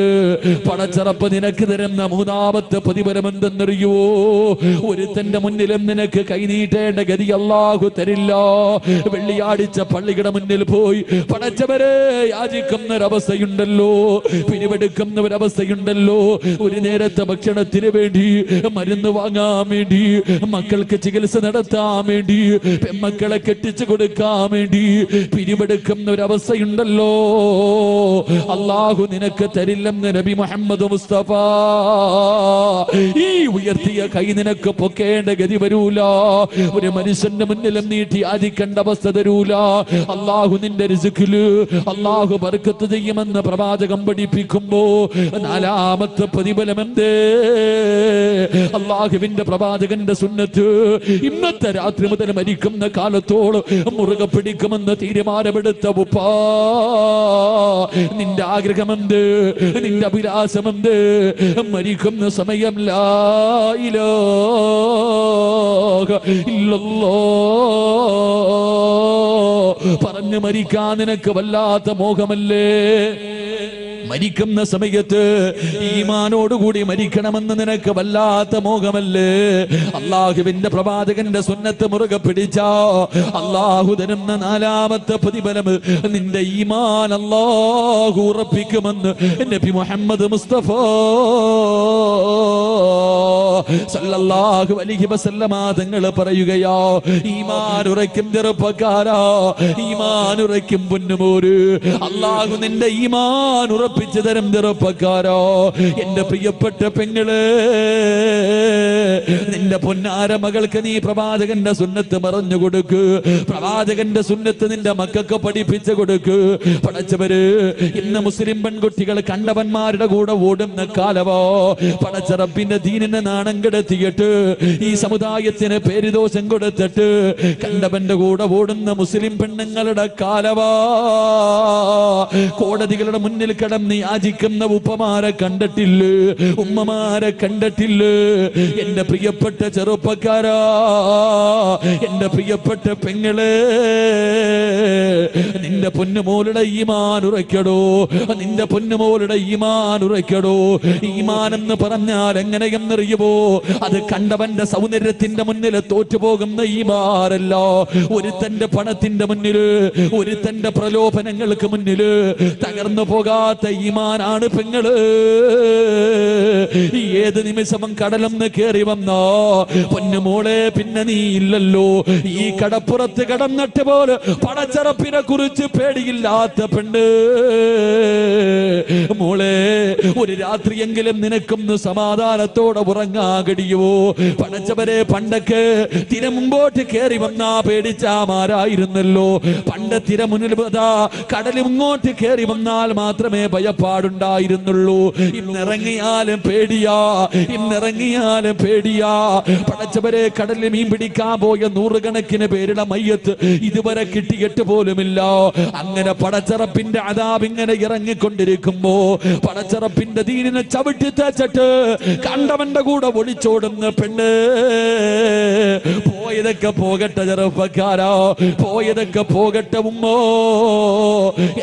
പടച്ചറപ്പ് നിനക്ക് തരുന്ന മൂന്നാമത്തെ പ്രതിഫലം എന്തെന്നറിയോ? ഒരുത്തന്റെ മുന്നിലും നിനക്ക് കൈനീട്ടേണ്ട ഗതി അല്ലാഹു തരില്ല. വെള്ളിയാഴ്ച പള്ളിയുടെ മുന്നിൽ പോയി പടച്ചവരെ യാചിക്കുന്ന ഒരവസ്ഥയുണ്ടല്ലോ, പിരിവെടുക്കുന്ന ഒരവസ്ഥയുണ്ടല്ലോ. ഒരു നേരത്തെ ഭക്ഷണത്തിന് വേണ്ടി, മരുന്ന് വാങ്ങാൻ വേണ്ടി, മക്കൾക്ക് ചികിത്സ നടത്താൻ വേണ്ടി, പെമ്മക്കളെ കെട്ടിച്ചു കൊടുക്കാൻ വേണ്ടി പിരിവെടുക്കുന്ന ഒരവസ്ഥയുണ്ടല്ലോ. അല്ലാഹു നിനക്ക് തരില്ലെന്ന് നബി മുഹമ്മദ് മുസ്തഫ. ഈ ഉയർത്തിയ കൈ നിനക്ക് പൊക്കേണ്ട ഗതി വരൂല. ഒരു മനുഷ്യന്റെ മുന്നിലും നീട്ടി യാചിക്കേണ്ട അവസ്ഥ തരൂല. അല്ലാഹു നിന്റെ റിസ്ഖില് അല്ലാഹു ബർക്കത്ത് ചെയ്യുമെന്ന് പ്രവാചകൻ പഠിപ്പിക്കുമ്പോ നാലാമത്തെ പ്രതിഫലം എന്തേ? അല്ലാഹുവിന്റെ പ്രവാചകന്റെ സുന്നത്ത് ഇന്നത്തെ രാത്രി മുതൽ മരിക്കുന്ന കാലത്തോളം മുറുകെ പിടിക്കുമെന്ന് തീരുമാനമെടുത്ത ഉപ്പാ, നിന്റെ ആഗ്രഹമെന്ത്? നിന്റെ അഭിലാഷമെന്ത്? മരിക്കുന്ന സമയം ലാ ഇലാഹ ഇല്ലല്ലാഹ് പറഞ്ഞു മരിക്കാൻ നിനക്ക് വല്ലാത്ത മോഹമല്ലേ? മരിക്കുന്ന സമയത്ത് ഈമാനോടുകൂടി മരിക്കണമെന്ന് നിനക്ക് വല്ലാത്ത മോഹമല്ലേ? അള്ളാഹുവിന്റെ പ്രവാചകന്റെ സുന്നത്ത് മുറുകെ പിടിച്ചാ അള്ളാഹു തരുന്ന നാലാമത്തെ പ്രതിഫലം നിന്റെ ഈമാൻ അള്ളാഹു ഉറപ്പിക്കുമെന്ന് നബി മുഹമ്മദ് മുസ്തഫ സല്ലല്ലാഹു അലൈഹി വസല്ലമ തങ്ങൾ പറയുകയാ, ഈമാൻ ഉറയ്ക്കും ചെറുപ്പക്കാരാ, ഈമാൻ ഉറയ്ക്കും പൊന്നുമോര്, അല്ലാഹു നിന്റെ ഈമാൻ ഉറപ്പിച്ചു തരും ചെറുപ്പക്കാരാ. എന്റെ പ്രിയപ്പെട്ട പെങ്ങളെ, നിന്റെ പൊന്നാര മകൾക്ക് നീ പ്രവാചകന്റെ സുന്നത്ത് മറഞ്ഞു കൊടുക്ക്, പ്രവാചകന്റെ സുന്നത്ത് നിന്റെ മക്കൾക്ക് പഠിപ്പിച്ചു കൊടുക്ക്. പടച്ചവര് ഇന്ന് മുസ്ലിം പെൺകുട്ടികൾ കണ്ടവന്മാരുടെ കൂടെ ഓടുന്ന കാലവോ, പടച്ച റബ്ബിന്റെ ദീനിനെ നാണം കെടുത്തിയിട്ട് ഈ സമുദായത്തിന് പേരുദോഷം കൊടുത്തിട്ട് കണ്ടവന്റെ കൂടെ ഓടുന്ന മുസ്ലിം പെണ്ണുങ്ങളുടെ കാലവാ. കോടതികളുടെ മുന്നിൽ കിടന്ന് യാചിക്കുന്ന ഉപ്പമാരെ കണ്ടിട്ടില്ലേ, ഉമ്മമാരെ കണ്ടിട്ടില്ലേ? എന്റെ പ്രിയപ്പെട്ട ചെറുപ്പക്കാരാ, എന്റെ പ്രിയപ്പെട്ട പെങ്ങളെ, നിന്റെ പൊന്നുമോളുടെ ഈമാൻ ഉറയ്ക്കടോ, നിന്റെ പൊന്നുമോളുടെ ഈമാൻ ഉറയ്ക്കടോ. ഈമാൻ എന്ന് പറഞ്ഞാൽ എങ്ങനെയെന്നറിയുമോ? അത് കണ്ടവന്റെ സൗന്ദര്യത്തിന്റെ മുന്നിൽ തോറ്റുപോകുന്ന ഈമാനല്ല. ഒരുത്തന്റെ പണത്തിന്റെ മുന്നില്, ഒരുത്തന്റെ പ്രലോഭനങ്ങൾക്ക് മുന്നില് തകർന്നു പോകാത്ത ഈമാനാണ് പെങ്ങള്. ഏത് നിമിഷവും കടലൊന്ന് കേറി വന്നോ പൊന്നുമോളെ, പിന്നെ നീ ഇല്ലല്ലോ. ഈ കടപ്പുറത്ത് കടന്നിട്ട് പോലെ പടച്ചറപ്പിനെ കുറിച്ച് പേടിയില്ലാത്ത പെണ്ണ് മോളെ, ഒരു രാത്രിയെങ്കിലും നിനക്കൊന്ന് സമാധാനത്തോടെ ഉറങ്ങാൻ കഴിയുവോ? പടച്ചവരെ, പണ്ടൊക്കെ തിര മുമ്പോട്ട് കയറി വന്നാ പേടിച്ചാമാരായിരുന്നല്ലോ. പണ്ട് തിര മുന്നിൽ കടൽ മുങ്ങോട്ട് കയറി വന്നാൽ മാത്രമേ ഭയപ്പാടുണ്ടായിരുന്നുള്ളൂ. ഇന്നിറങ്ങിയാലും പേടിയാ, ഇന്നിറങ്ങിയാലും പേടിയാ. പടച്ചവരെ, കടലിൽ മീൻ പിടിക്കാൻ പോയ നൂറുകണക്കിന് പേരുടെ മയ്യത്ത് ഇതുവരെ കിട്ടിയിട്ട് പോലുമില്ല. അങ്ങനെ പടച്ചറപ്പിന്റെ അദാബ് ഇങ്ങനെ ഇറങ്ങിക്കൊണ്ടിരിക്കുമ്പോ പടച്ചറപ്പിന്റെ ദീനിനെ ചവിട്ടി തേച്ചിട്ട് കണ്ടവന്റെ കൂടെ ഒളിച്ചോടുന്ന പെണ്ണ്, പോയതൊക്കെ പോകട്ടെ ചെറുപ്പക്കാരാ, പോയതൊക്കെ പോകട്ടെ ഉമ്മോ.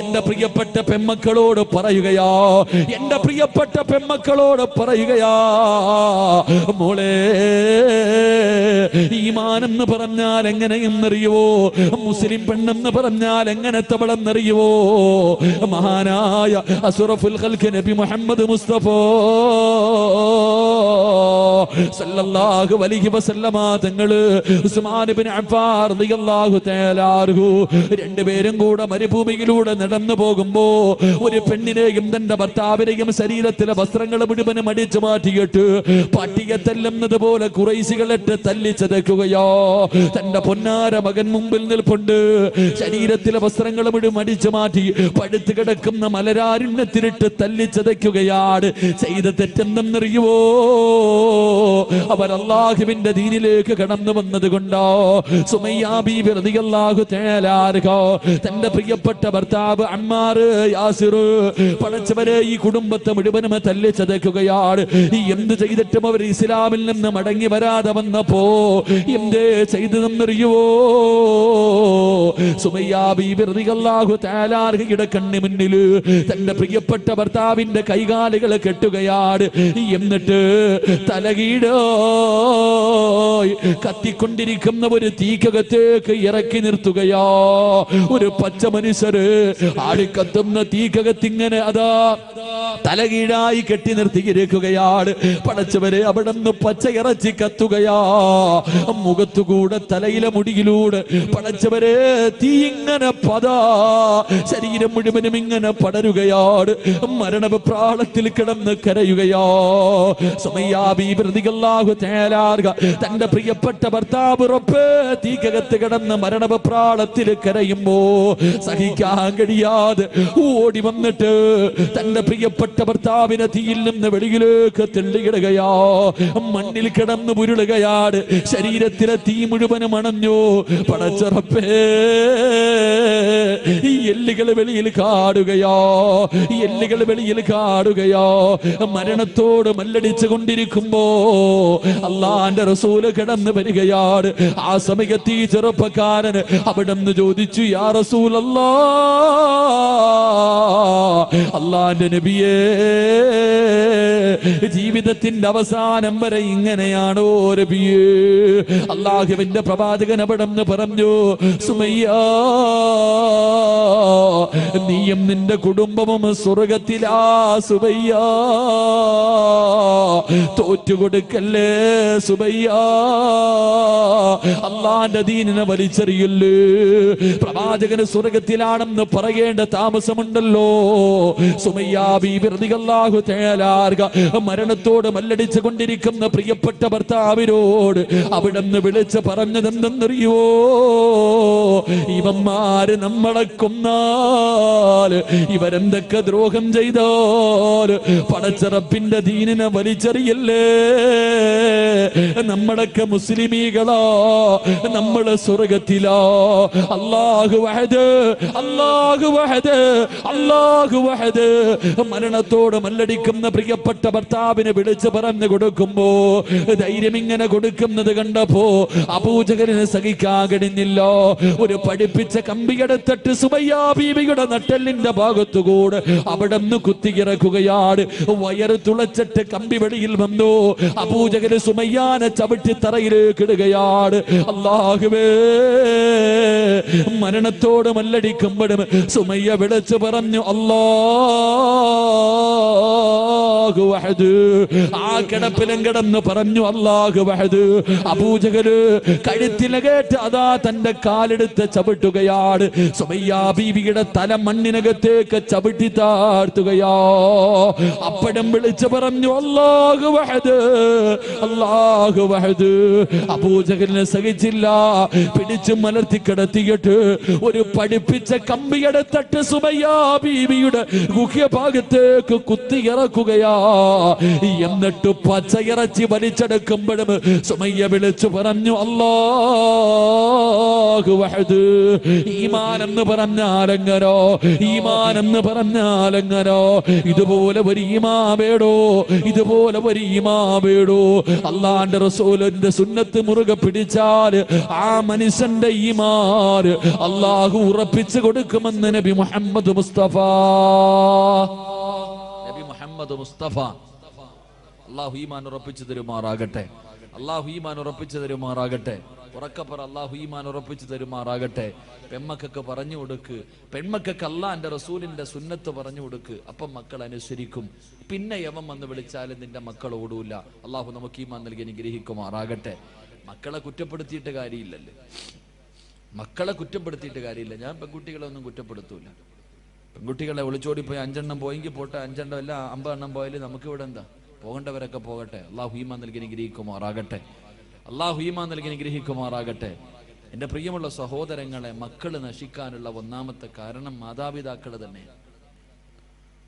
എന്റെ പ്രിയപ്പെട്ട പെമ്മക്കളോട് പറയുകയാ, എന്റെ പ്രിയപ്പെട്ട പെമ്മക്കളോട് പറയുകയാ, മോളെ, ഈമാനെന്ന് പറഞ്ഞാൽ എങ്ങനെയെന്നറിയുവോ? മുസ്ലിം പെണ്ണെന്ന് പറഞ്ഞാൽ എങ്ങനത്തെവളെന്നറിയുവോ? മഹാനായ അസ്റഫുൽ ഖൽഖ് നബി മുഹമ്മദ് മുസ്തഫ സല്ലല്ലാഹു അലൈഹി വസല്ലമ തങ്ങള് ഉസ്മാൻ ഇബ്നു അഫ്ഫാൻ റളിയല്ലാഹു തആല അൻഹു രണ്ടുപേരും കൂടെ മരുഭൂമിയിലൂടെ നടന്നു പോകുമ്പോ ഒരു പെണ്ണിനെയും തന്റെ ഭർത്താവിനെയും ശരീരത്തിലെ വസ്ത്രങ്ങൾ മുഴുവനും അടിച്ചു മാറ്റിയിട്ട് പട്ടിയെ തല്ലുന്നത് പോലെ ഖുറൈശികളിട്ട് തല്ലിച്ചതയ്ക്കുകയോ. തന്റെ പൊന്നാര മകൻ മുമ്പിൽ നിൽപ്പുണ്ട്, ശരീരത്തിലെ വസ്ത്രങ്ങൾ മുഴുവൻ അടിച്ചു മാറ്റി പടുത്തു കിടക്കുന്ന മലരാരുണ്യത്തിലിട്ട് തല്ലിച്ചതയ്ക്കുകയാണ്. ചെയ്ത തെറ്റെന്തെന്നറിയുവോ? അവർ അല്ലാഹുവിന്റെ ദീനിലേക്ക് കടന്നു വന്നത് കൊണ്ടോ. സുമയ്യ ബീബി റളിയല്ലാഹു തആല അൻഹ തന്റെ പ്രിയപ്പെട്ട ഭർത്താവ് അമ്മാർ യാസിർ, പടച്ചവരെ, ഈ കുടുംബത്തെ മുഴുവനും തല്ലിച്ചതയ്ക്കുകയാണ്. എന്ത് ചെയ്തിട്ടും അവർ ഇസ്ലാമിൽ നിന്ന് മടങ്ങി വരാതെ വന്നപ്പോ എന്തേ ചെയ്തതെന്നറിയുവോ? സുമയ്യ ബീബി റളിയല്ലാഹു തആല അൻഹയുടെ കണ്ണു മുന്നിൽ തന്റെ പ്രിയപ്പെട്ട ഭർത്താവിന്റെ കൈകാലുകൾ കെട്ടുകയാണ്. എന്നിട്ട് തലകീടോ കത്തിക്കൊണ്ടിരിക്കുന്ന ഒരു തീക്കകത്തേക്ക് ഇറക്കി നിർത്തുകയോ. ഒരു പച്ച മനുഷ്യര് ആടിക്കത്തുന്ന തീക്കകത്തിങ്ങനെ അതാ തലകീഴായി കെട്ടി നിർത്തിയിരിക്കുകയാണ്. പടച്ചവരെ, അവിടെ നിന്ന് പച്ച ഇറച്ചി കത്തുകയാ. മുഖത്തുകൂടെ തലയിലെ മുടിയിലൂടെ പടച്ചവരെ തീ ഇങ്ങനെ പതാ ശരീരം മുഴുവനും ഇങ്ങനെ പടരുകയാണ്. മരണപ്രാളത്തിൽ കിടന്ന് കരയുകയോ. സുമയ്യ ബീബി റളിയല്ലാഹു തആല അൻഹ തന്റെ പ്രിയപ്പെട്ട ഭർത്താവ് റബ്ബേ തീക്കകത്ത് കിടന്ന് മരണപ്രാളത്തിൽ കരയുമ്പോ സഹിക്കാൻ കഴിയാതെ ഓടി വന്നിട്ട് തന്റെ പ്രിയപ്പെട്ട ഭർത്താവിനെ തീയിൽ നിന്ന് വെളിയിലേക്ക് തെള്ളിയിടുകയോ. മണ്ണിൽ കിടന്ന് ഉരുളുകയാണ്. ശരീരത്തിലെ തീ മുഴുവനും അണഞ്ഞു. പടച്ച റബ്ബേ, ഈ എല്ലുകൾ വെളിയിൽ കാടുകയോ, ഈ എല്ലുകൾ വെളിയിൽ കാടുകയോ. മരണത്തോട് മല്ലടിച്ചു കൊണ്ടിരിക്കുമ്പോ അള്ളാന്റെ റസൂല് കിടന്ന് വരികയാണ്. ആ സമയത്ത് ഈ ചെറുപ്പക്കാരൻ അവിടെ നിന്ന് ചോദിച്ചു, യാ റസൂലല്ലാ, അള്ളാന്റെ നബിയേ, ജീവിതത്തിന്റെ അവസാനം വരെ ഇങ്ങനെയാണോ നബിയേ? അള്ളാഹുവിന്റെ പ്രവാചകൻ അവിടെ നിന്ന് പറഞ്ഞു, സുമയ്യ, നീയും നിന്റെ കുടുംബവും സ്വർഗത്തിലാ സുമയ്യ. തോറ്റുകൊടുത്ത കൊടുക്കല്ലേ സുബയ്യ, അള്ളാന്റെ ദീനിനെ വലിച്ചെറിയല്ലേ. പ്രവാചകന് സ്വർഗത്തിലാണെന്ന് പറയേണ്ട താമസമുണ്ടല്ലോ. സുമയ്യ ബീബി റളിയല്ലാഹു തആല മരണത്തോട് മല്ലടിച്ചു കൊണ്ടിരിക്കുന്ന പ്രിയപ്പെട്ട ഭർത്താവിനോട് അവിടുന്ന് വിളിച്ച് പറഞ്ഞതെന്തെന്നറിയോ? ഇവന്മാര് നമ്മളെ കൊന്നാൽ, ഇവരെന്തൊക്കെ ദ്രോഹം ചെയ്താൽ പടച്ചറപ്പിന്റെ ദീനിനെ വലിച്ചെറിയല്ലേ. നമ്മളൊക്കെ മുസ്ലിമീകളാ, നമ്മള് സ്വർഗത്തിലാ. അല്ലാഹു വഹദ്, അല്ലാഹു വഹദ്, അല്ലാഹു വഹദ്. മരണത്തോട് മല്ലടിക്കുന്ന പ്രിയപ്പെട്ട ഭർത്താവിനെ വിളിച്ച് പറഞ്ഞു കൊടുക്കുമ്പോ ധൈര്യം ഇങ്ങനെ കൊടുക്കുന്നത് കണ്ടപ്പോ അബൂജഹലിന് സഹിക്കാൻ കഴിഞ്ഞില്ല. ഒരു പഠിപ്പിച്ച കമ്പിയെടുത്തിട്ട് സുമയ്യ ബീവിയുടെ നട്ടെല്ലിന്റെ ഭാഗത്തുകൂടെ അവിടെ നിന്ന് കുത്തിയിറക്കുകയാണ്. വയറ് തുളച്ചിട്ട് കമ്പി വെളിയിൽ വന്നു. അബൂജഹല് സുമയ്യാനെ ചവിട്ടി തറയിലേക്ക് ഇടുകയാണ്. അല്ലാഹുവേ, മരണത്തോട് മല്ലടിക്കുമ്പോഴും സുമയ്യ വിളിച്ചു പറഞ്ഞു അല്ലാഹു വഹദ്. ആ കിടപ്പിലും കിടന്ന് പറഞ്ഞു അല്ലാഹു വഹദ്. അബൂജഹല് കഴുത്തിലെ കേട്ട് അതാ തന്റെ കാലെടുത്ത് ചവിട്ടുകയാണ്. സുമയ്യ ബീവിയുടെ തല മണ്ണിനകത്തേക്ക് ചവിട്ടി താഴ്ത്തുകയാ. അപ്പഴും വിളിച്ചു പറഞ്ഞു അല്ലാഹു വഹദ്, അല്ലാഹു വഹദ്. അബൂജഹലിനെ സഹിച്ചില്ല. പിടിച്ചു മലർത്തി കിടത്തിയിട്ട് ഒരു പഠിപ്പിച്ച കമ്പിയെടുത്തിട്ട് സുമയ്യ ബീവിയുടെ ഗുഹ്യഭാഗത്തേക്ക് കുത്തിയിറക്കുകയാ. എന്നിട്ട് പച്ചയിറച്ചി വലിച്ചെടുക്കുമ്പോഴും സുമയ്യ വിളിച്ചു പറഞ്ഞു അല്ലാഹു വഹദ്. ഈമാൻ എന്ന് പറഞ്ഞാലെങ്ങനോ, ഈമാൻ എന്ന് പറഞ്ഞാലെങ്ങനോ. ഇതുപോലെ ഒരു ഈമാവേടോ, ഇതുപോലെ ഒരു ഈമാവേടോ. അള്ളാന്റെ റസൂലിന്റെ സുന്നത്ത് മുറുകെ പിടിച്ചാൽ ആ മനുഷ്യന്റെ ഈമാൻ അള്ളാഹു ഉറപ്പിച്ചു കൊടുക്കുമെന്ന് നബി മുഹമ്മദ് മുസ്തഫ. നബി മുഹമ്മദ് മുസ്തഫ. അള്ളാഹു ഈമാൻ ഉറപ്പിച്ചു തരുമാറാകട്ടെ. അള്ളാഹു ഈമാൻ ഉറപ്പിച്ചു തരുമാറാകട്ടെ. ഉറക്കപ്പറ അള്ളാഹു ഈമാൻ ഉറപ്പിച്ചു തരുമാറാകട്ടെ. പെൺമക്കൾക്ക് പറഞ്ഞു കൊടുക്ക്, പെൺമക്കൾക്ക് അള്ളാന്റെ റസൂലിന്റെ സുന്നത്ത് പറഞ്ഞു കൊടുക്ക്. അപ്പം മക്കൾ അനുസരിക്കും. പിന്നെ യവൻ വന്ന് വിളിച്ചാലും നിന്റെ മക്കൾ ഓടൂല. അള്ളാഹു നമുക്ക് ഈമാൻ നൽകി അനുഗ്രഹിക്കുമാറാകട്ടെ. മക്കളെ കുറ്റപ്പെടുത്തിയിട്ട് കാര്യമില്ലല്ലേ, മക്കളെ കുറ്റപ്പെടുത്തിയിട്ട് കാര്യമില്ല. ഞാൻ പെൺകുട്ടികളെ ഒന്നും കുറ്റപ്പെടുത്തൂല. പെൺകുട്ടികളെ ഒളിച്ചോടിപ്പോയി 5 എണ്ണം പോയെങ്കിൽ പോട്ടെ, 5 എണ്ണം അല്ല 50 എണ്ണം പോയാലും നമുക്ക് ഇവിടെ എന്താ, പോകേണ്ടവരൊക്കെ പോകട്ടെ. അള്ളാഹു ഈമാൻ നൽകി അനുഗ്രഹിക്കുമാറാകട്ടെ. അള്ളാഹു ഈമാൻ നൽകി അനുഗ്രഹിക്കുമാറാകട്ടെ. എൻ്റെ പ്രിയമുള്ള സഹോദരങ്ങളെ, മക്കള് നശിക്കാനുള്ള ഒന്നാമത്തെ കാരണം മാതാപിതാക്കൾ തന്നെ.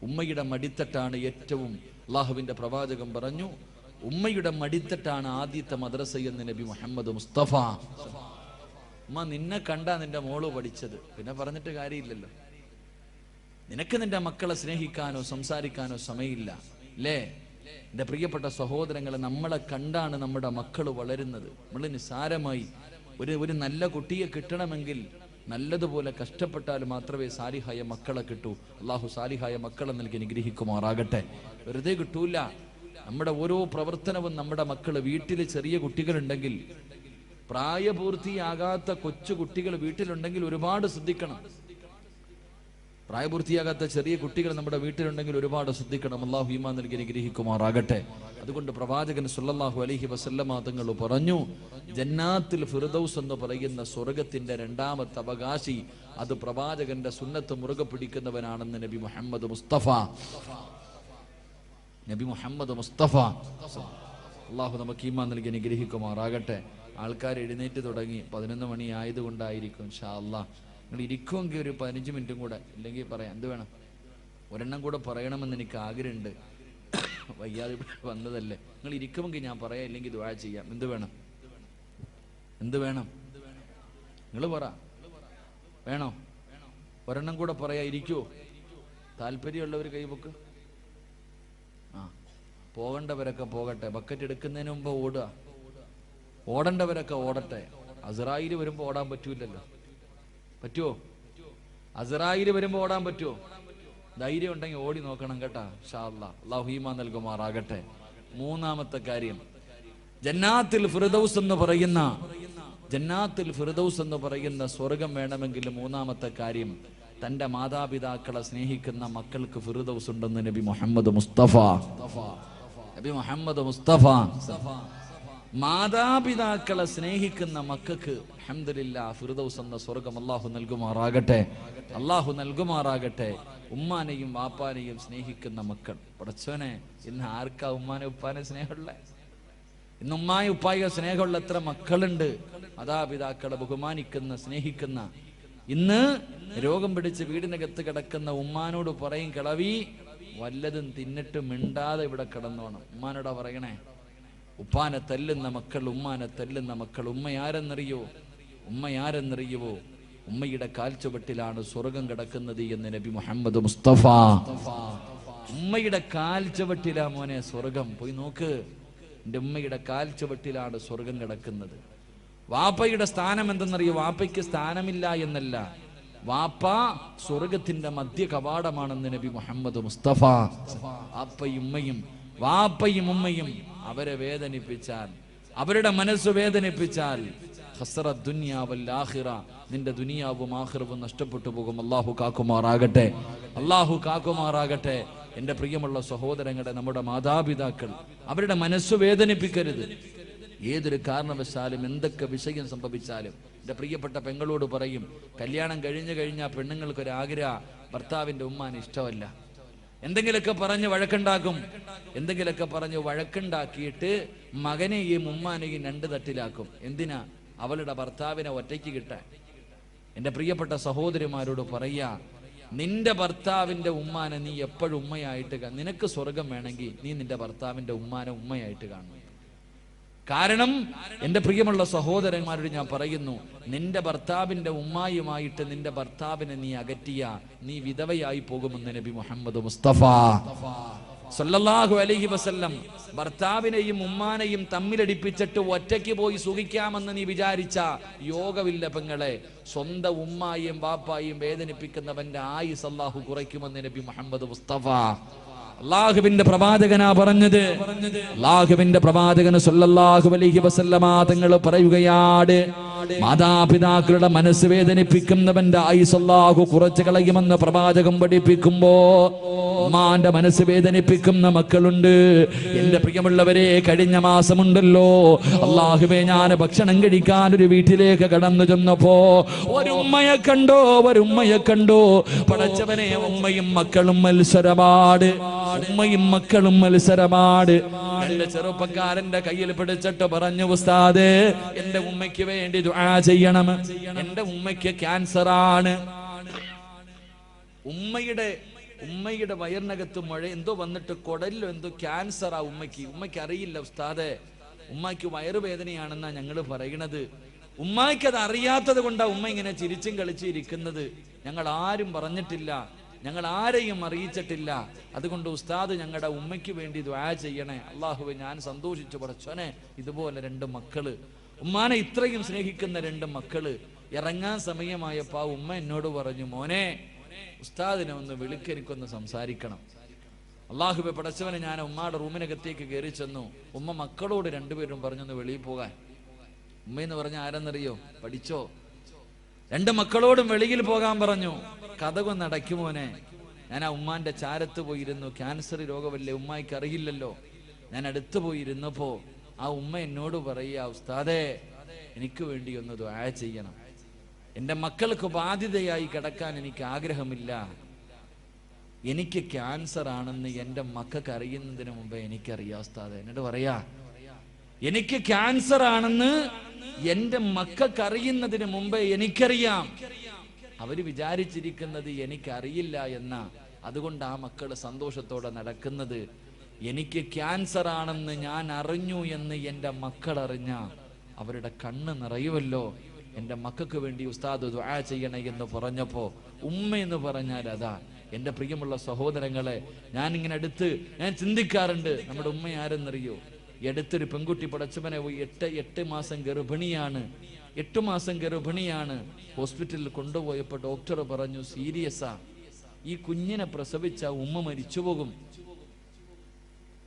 ഉമ്മയുടെ മടിത്തട്ടാണ് ഏറ്റവും, അള്ളാഹുവിന്റെ പ്രവാചകൻ പറഞ്ഞു, ഉമ്മയുടെ മടിത്തട്ടാണ് ആദ്യത്തെ മദ്രസ എന്ന് നബി മുഹമ്മദ് മുസ്തഫ. ഉമ്മ നിന്നെ കണ്ടാ നിന്റെ മോള് പഠിച്ചത്, പിന്നെ പറഞ്ഞിട്ട് കാര്യമില്ലല്ലോ. നിനക്ക് നിന്റെ മക്കളെ സ്നേഹിക്കാനോ സംസാരിക്കാനോ സമയമില്ല അല്ലേ? എൻ്റെ പ്രിയപ്പെട്ട സഹോദരങ്ങളെ, നമ്മളെ കണ്ടാണ് നമ്മുടെ മക്കൾ വളരുന്നത്. നമ്മൾ നിസ്സാരമായി ഒരു നല്ല കുട്ടിയെ കിട്ടണമെങ്കിൽ നല്ലതുപോലെ കഷ്ടപ്പെട്ടാൽ മാത്രമേ സാലിഹായ മക്കളെ കിട്ടൂ. അള്ളാഹു സാലിഹായ മക്കളെ നൽകി അനുഗ്രഹിക്കുമാറാകട്ടെ. വെറുതെ കിട്ടൂല. നമ്മുടെ ഓരോ പ്രവർത്തനവും നമ്മുടെ മക്കള്, വീട്ടിൽ ചെറിയ കുട്ടികളുണ്ടെങ്കിൽ, പ്രായപൂർത്തിയാകാത്ത കൊച്ചു കുട്ടികൾ വീട്ടിലുണ്ടെങ്കിൽ ഒരുപാട് ശ്രദ്ധിക്കണം. പ്രായപൂർത്തിയാകാത്ത ചെറിയ കുട്ടികൾ നമ്മുടെ വീട്ടിലുണ്ടെങ്കിൽ ഒരുപാട് ശ്രദ്ധിക്കണം. അല്ലാഹു ഈമാൻ നൽകി അനുഗ്രഹിക്കുമാറാകട്ടെ. അതുകൊണ്ട് പ്രവാചകൻ സല്ലല്ലാഹു അലൈഹി വസല്ലമ തങ്ങൾ പറഞ്ഞു, ജന്നാത്തുൽ ഫിർദൗസ് എന്ന് പറയുന്ന സ്വർഗത്തിന്റെ 2ാമത്തെ അവകാശി അത് പ്രവാചകന്റെ സുന്നത്ത് മുറുകെ പിടിക്കുന്നവനാണെന്ന് നബി മുഹമ്മദ് മുസ്തഫ. നബി മുഹമ്മദ് മുസ്തഫ. അള്ളാഹു നമുക്ക് ഈമാൻ നൽകി അനുഗ്രഹിക്കുമാറാകട്ടെ. ആൾക്കാർ എഴുന്നേറ്റ് തുടങ്ങി. 11 മണി ആയതുകൊണ്ടായിരിക്കും. ഇൻഷാ അല്ലാഹ് നിങ്ങൾ ഇരിക്കുമെങ്കിൽ ഒരു 15 മിനിറ്റും കൂടെ, ഇല്ലെങ്കിൽ പറയാം. എന്ത് വേണം? ഒരെണ്ണം കൂടെ പറയണമെന്ന് എനിക്ക് ആഗ്രഹമുണ്ട്. വയ്യാതെ വന്നതല്ലേ. നിങ്ങൾ ഇരിക്കുമെങ്കിൽ ഞാൻ പറയാം, ഇല്ലെങ്കിൽ ദുആ ചെയ്യാം. എന്ത് വേണം? എന്ത് വേണം? നിങ്ങൾ പറ. വേണോ? ഒരെണ്ണം കൂടെ പറയാ. ഇരിക്കുവോ? താല്പര്യമുള്ളവർ കൈപൊക്ക്. ആ, പോകേണ്ടവരൊക്കെ പോകട്ടെ. ബക്കറ്റ് എടുക്കുന്നതിന് മുമ്പ് ഓടുക. ഓടേണ്ടവരൊക്കെ ഓടട്ടെ. അസ്രായിൽ വരുമ്പോ ഓടാൻ പറ്റൂലല്ലോ. പറ്റുമോ? അസ്രായിൽ വരുമ്പോ ഓടാൻ പറ്റുമോ? ധൈര്യം ഉണ്ടെങ്കിൽ ഓടി നോക്കണം കേട്ടാ. ഇൻഷാ അല്ലാഹ്. അല്ലാഹു ഈമാൻ നൽകുമാറാകട്ടെ. 3ാമത്തെ കാര്യം, ജന്നാത്തുൽ ഫിർദൗസ് എന്ന് പറയുന്ന, ജന്നാത്തുൽ ഫിർദൗസ് എന്ന് പറയുന്ന സ്വർഗം വേണമെങ്കിൽ 3ാമത്തെ കാര്യം, തന്റെ മാതാപിതാക്കളെ സ്നേഹിക്കുന്ന മക്കൾക്ക് ഫിർദൗസ് ഉണ്ടെന്ന് നബി മുഹമ്മദ് മുസ്തഫ. നബി മുഹമ്മദ് മുസ്തഫ. മാതാപിതാക്കളെ സ്നേഹിക്കുന്ന മക്കൾക്ക് അൽഹംദുലില്ലാഹ് ഫിർദൗസ് എന്ന സ്വർഗം അല്ലാഹു നൽകുമാറാകട്ടെ, അല്ലാഹു നൽകുമാറാകട്ടെ. ഉമ്മാനെയും വാപ്പാനെയും സ്നേഹിക്കുന്ന മക്കൾ, പടച്ചോനെ ഇന്ന് ആർക്കാ ഉമ്മാനെ ഉപ്പാനെ സ്നേഹമുള്ള? ഇന്ന് ഉമ്മായും ഉപ്പായും സ്നേഹമുള്ള എത്ര മക്കളുണ്ട്? മാതാപിതാക്കളെ ബഹുമാനിക്കുന്ന സ്നേഹിക്കുന്ന. ഇന്ന് രോഗം പിടിച്ച് വീടിനകത്ത് കിടക്കുന്ന ഉമ്മാനോട് പറയും, കിളവി വല്ലതും തിന്നിട്ട് മിണ്ടാതെ ഇവിടെ കിടന്നോണം. ഉമ്മാനോടാ പറയണേ. ഉപ്പാനെ തല്ലുന്ന മക്കൾ, ഉമ്മാനെ തല്ലുന്ന മക്കൾ. ഉമ്മയാരെന്നറിയോ? ഉമ്മയാരെന്നറിയുവോ? ഉമ്മയുടെ കാൽച്ചുവട്ടിലാണ് സ്വർഗം കിടക്കുന്നത് എന്ന് നബി മുഹമ്മദ് മുസ്തഫ. ഉമ്മയുടെ കാൽച്ചുവട്ടിലാ മോനെ സ്വർഗം. പോയി നോക്ക്, എൻ്റെ ഉമ്മയുടെ കാൽച്ചുവട്ടിലാണ് സ്വർഗം കിടക്കുന്നത്. വാപ്പയുടെ സ്ഥാനം എന്തെന്നറിയോ? വാപ്പയ്ക്ക് സ്ഥാനമില്ല എന്നല്ല, വാപ്പ സ്വർഗത്തിന്റെ മധ്യ കവാടമാണെന്ന് നബി മുഹമ്മദ് മുസ്തഫ. വാപ്പയും ഉമ്മയും അവരെ വേദനിപ്പിച്ചാൽ, അവരുടെ മനസ്സ് വേദനിപ്പിച്ചാൽ, ഖസറത് ദുനിയ വൽ ആഖിറ, നിന്റെ ദുനിയാവും ആഖിറവും നഷ്ടപ്പെട്ടു പോകും. അല്ലാഹു കാക്കുമാറാകട്ടെ, അല്ലാഹു കാക്കുമാറാകട്ടെ. എൻ്റെ പ്രിയമുള്ള സഹോദരങ്ങളെ, നമ്മുടെ മാതാപിതാക്കൾ, അവരുടെ മനസ്സ് വേദനിപ്പിക്കരുത്. ഏതൊരു കാരണവശാലും എന്തൊക്കെ വിഷയം സംഭവിച്ചാലും എൻ്റെ പ്രിയപ്പെട്ട പെങ്ങളോട് പറയും, കല്യാണം കഴിഞ്ഞാൽ പെണ്ണുങ്ങൾക്കൊരാഗ്രഹം, ഭർത്താവിൻ്റെ ഉമ്മാന് ഇഷ്ടമല്ല. എന്തെങ്കിലുമൊക്കെ പറഞ്ഞ് വഴക്കുണ്ടാക്കും. എന്തെങ്കിലുമൊക്കെ പറഞ്ഞ് വഴക്കുണ്ടാക്കിയിട്ട് മകനെയും ഉമ്മാനെയും രണ്ട് തട്ടിലാക്കും. എന്തിനാ? അവളുടെ ഭർത്താവിനെ ഒറ്റയ്ക്ക് കിട്ടാൻ. എൻ്റെ പ്രിയപ്പെട്ട സഹോദരിമാരോട് പറയാ, നിന്റെ ഭർത്താവിൻ്റെ ഉമ്മാനെ നീ എപ്പോഴും ഉമ്മയായിട്ട് നിനക്ക് സ്വർഗം വേണമെങ്കിൽ നീ നിന്റെ ഭർത്താവിൻ്റെ ഉമ്മാനെ ഉമ്മയായിട്ട് കാണും. കാരണം എൻ്റെ പ്രിയമുള്ള സഹോദരന്മാരോട് ഞാൻ പറയുന്നു, നിന്റെ ഭർത്താവിൻ്റെ ഉമ്മായുമായിട്ട് നിന്റെ ഭർത്താവിനെ നീ അകറ്റിയ നീ വിധവയായി പോകുമെന്ന് നബി മുഹമ്മദ് മുസ്തഫ സല്ലല്ലാഹു അലൈഹി വസല്ലം. ഭർത്താവിനെയും ഉമ്മാനെയും തമ്മിലടിപ്പിച്ചിട്ട് ഒറ്റയ്ക്ക് പോയി സുഖിക്കാമെന്ന് നീ വിചാരിച്ച യോഗമില്ല പെങ്ങളെ. സ്വന്തം ഉമ്മായും ബാപ്പായും വേദനിപ്പിക്കുന്നവന്റെ ആയുസ് അല്ലാഹു കുറയ്ക്കുമെന്ന് നബി മുഹമ്മദ് മുസ്തഫ. അല്ലാഹുവിന്റെ പ്രവാചകനാ പറഞ്ഞത്. അല്ലാഹുവിന്റെ പ്രവാചകന് സല്ലല്ലാഹു അലൈഹി വസല്ലമ തങ്ങൾ പറയുകയാണ്, മാതാപിതാക്കളുടെ മനസ്സ് വേദനിപ്പിക്കുന്നവന്റെ ആയുസ് അല്ലാഹു കുറച്ച് കളയുമെന്ന് പ്രവാചകൻ പഠിപ്പിക്കുമ്പോ, ഉമ്മാന്റെ മനസ്സ് വേദനിപ്പിക്കുന്ന മക്കളുണ്ട്. എന്റെ പ്രിയമുള്ളവരെ, കഴിഞ്ഞ മാസമുണ്ടല്ലോ, അല്ലാഹുവേ, ഞാൻ ഭക്ഷണം കഴിക്കാൻ ഒരു വീട്ടിലേക്ക് കടന്നു ചെന്നപ്പോ ഒരു ഉമ്മയെ കണ്ടോ. പടച്ചവനെ, ഉമ്മയും മക്കളും മത്സരമാണ്. ഉമ്മയും മക്കളും മത്സരമാണ്. എന്റെ ചെറുപ്പക്കാരന്റെ കയ്യിൽ പിടിച്ചിട്ട് പറഞ്ഞു, ഉസ്താദേ, എന്റെ ഉമ്മയ്ക്ക് വേണ്ടി ദുആ ചെയ്യണം. എന്റെ ഉമ്മയ്ക്ക് ക്യാൻസർ ആണ്. ഉമ്മയുടെ വയറിനകത്ത് മഴ എന്തോ വന്നിട്ട് കുടലിലോ എന്തോ ക്യാൻസറാ ഉമ്മയ്ക്ക് അറിയില്ല ഉസ്താദേ. ഉമ്മയ്ക്ക് വയറുവേദനയാണെന്നാ ഞങ്ങൾ പറയണത്. ഉമ്മയ്ക്ക് അത് അറിയാത്തത് കൊണ്ടാ ഉമ്മ ഇങ്ങനെ ചിരിച്ചും കളിച്ചും ഇരിക്കുന്നത്. ഞങ്ങൾ ആരും പറഞ്ഞിട്ടില്ല, ഞങ്ങൾ ആരെയും അറിയിച്ചിട്ടില്ല. അതുകൊണ്ട് ഉസ്താദ് ഞങ്ങളുടെ ഉമ്മയ്ക്ക് വേണ്ടി ദുആ ചെയ്യണേ. അല്ലാഹുവേ, ഞാൻ സന്തോഷിച്ചു പടച്ചോനെ, ഇതുപോലെ രണ്ട് മക്കള്, ഉമ്മാനെ ഇത്രയും സ്നേഹിക്കുന്ന രണ്ട് മക്കള്. ഇറങ്ങാൻ സമയമായപ്പോ ഉമ്മ എന്നോട് പറഞ്ഞു, മോനെ, ഉസ്താദിനെ ഒന്ന് വിളിക്കെനിക്കൊന്ന് സംസാരിക്കണം. അല്ലാഹുവേ പടച്ചവനെ, ഞാൻ ഉമ്മയുടെ റൂമിനകത്തേക്ക് കയറി ചെന്നു. ഉമ്മ മക്കളോട് രണ്ടുപേരും പറഞ്ഞൊന്ന് വെളിയിൽ പോകാൻ. ഉമ്മയെന്ന് പറഞ്ഞ ആരെന്നറിയോ? പഠിച്ചോ. രണ്ട് മക്കളോടും വെളിയിൽ പോകാൻ പറഞ്ഞു. കഥകൊന്ന് അടയ്ക്കുമോനെ. ഞാൻ ആ ഉമ്മാന്റെ ചാരത്ത് പോയിരുന്നു. ക്യാൻസർ രോഗമല്ലേ, ഉമ്മായിക്ക് അറിയില്ലല്ലോ. ഞാൻ അടുത്ത് പോയിരുന്നപ്പോ ആ ഉമ്മ എന്നോട് പറയുക, ഉസ്താദേ, എനിക്ക് വേണ്ടി ഒന്ന് ദുആ ചെയ്യണം. എൻ്റെ മക്കൾക്ക് ബാധ്യതയായി കിടക്കാൻ എനിക്ക് ആഗ്രഹമില്ല. എനിക്ക് ക്യാൻസർ ആണെന്ന് എൻ്റെ മക്കൾക്ക് അറിയുന്നതിന് മുമ്പേ എനിക്കറിയാം ഉസ്താദേ. എന്നിട്ട് പറയാ, എനിക്ക് ക്യാൻസർ ആണെന്ന് എൻ്റെ മക്കൾക്ക് അറിയുന്നതിന് മുമ്പേ എനിക്കറിയാം. അവര് വിചാരിച്ചിരിക്കുന്നത് എനിക്കറിയില്ല എന്നാ. അതുകൊണ്ട് ആ മക്കള് സന്തോഷത്തോടെ നടക്കുന്നത്. എനിക്ക് ക്യാൻസർ ആണെന്ന് ഞാൻ അറിഞ്ഞു എന്ന് എൻ്റെ മക്കൾ അറിഞ്ഞ അവരുടെ കണ്ണ് നിറയുമല്ലോ. എൻ്റെ മക്കൾക്ക് വേണ്ടി ഉസ്താദ് ദുആ ചെയ്യണേ എന്ന് പറഞ്ഞപ്പോ, ഉമ്മ എന്ന് പറഞ്ഞാൽ അതാ. എൻ്റെ പ്രിയമുള്ള സഹോദരങ്ങളെ, ഞാൻ ചിന്തിക്കാറുണ്ട്, നമ്മുടെ ഉമ്മ ആരെന്നറിയോ? അടുത്തൊരു പെൺകുട്ടി പടച്ചവനെ 8 മാസം ഗർഭിണിയാണ്. 8 മാസം ഗർഭിണിയാണ്. ഹോസ്പിറ്റലിൽ കൊണ്ടുപോയപ്പോ ഡോക്ടർ പറഞ്ഞു, സീരിയസാ, ഈ കുഞ്ഞിനെ പ്രസവിച്ച ഉമ്മ മരിച്ചു പോകും.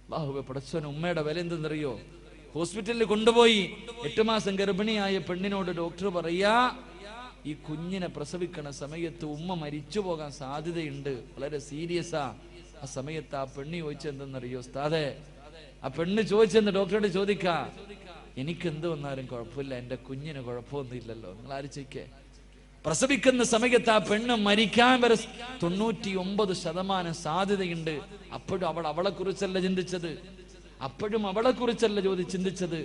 അല്ലാഹുവേ പടച്ചവനെ, ഉമ്മയുടെ വില എന്തെന്നറിയോ? ഹോസ്പിറ്റലിൽ കൊണ്ടുപോയി 8 മാസം ഗർഭിണിയായ പെണ്ണിനോട് ഡോക്ടർ പറയാ, ഈ കുഞ്ഞിനെ പ്രസവിക്കണ സമയത്ത് ഉമ്മ മരിച്ചു പോകാൻ സാധ്യതയുണ്ട്, വളരെ സീരിയസാ. ആ സമയത്ത് ആ പെണ്ണി ചോദിച്ചെന്തെന്നറിയോ? ഉസ്താദേ, ആ പെണ്ണ് ചോദിച്ചെന്ന് ഡോക്ടറോട് ചോദിക്കാ, എനിക്ക് എന്ത് വന്നാലും കുഴപ്പമില്ല, എന്റെ കുഞ്ഞിന് കുഴപ്പമൊന്നുമില്ലല്ലോ. നിങ്ങൾ ആലോചിക്കേ, പ്രസവിക്കുന്ന സമയത്ത് ആ പെണ്ണ് മരിക്കാൻ വരെ 99% സാധ്യതയുണ്ട്. അപ്പോഴും അവളെ കുറിച്ചല്ല ചിന്തിച്ചത്, അപ്പോഴും അവളെ കുറിച്ചല്ല ചിന്തിച്ചത്,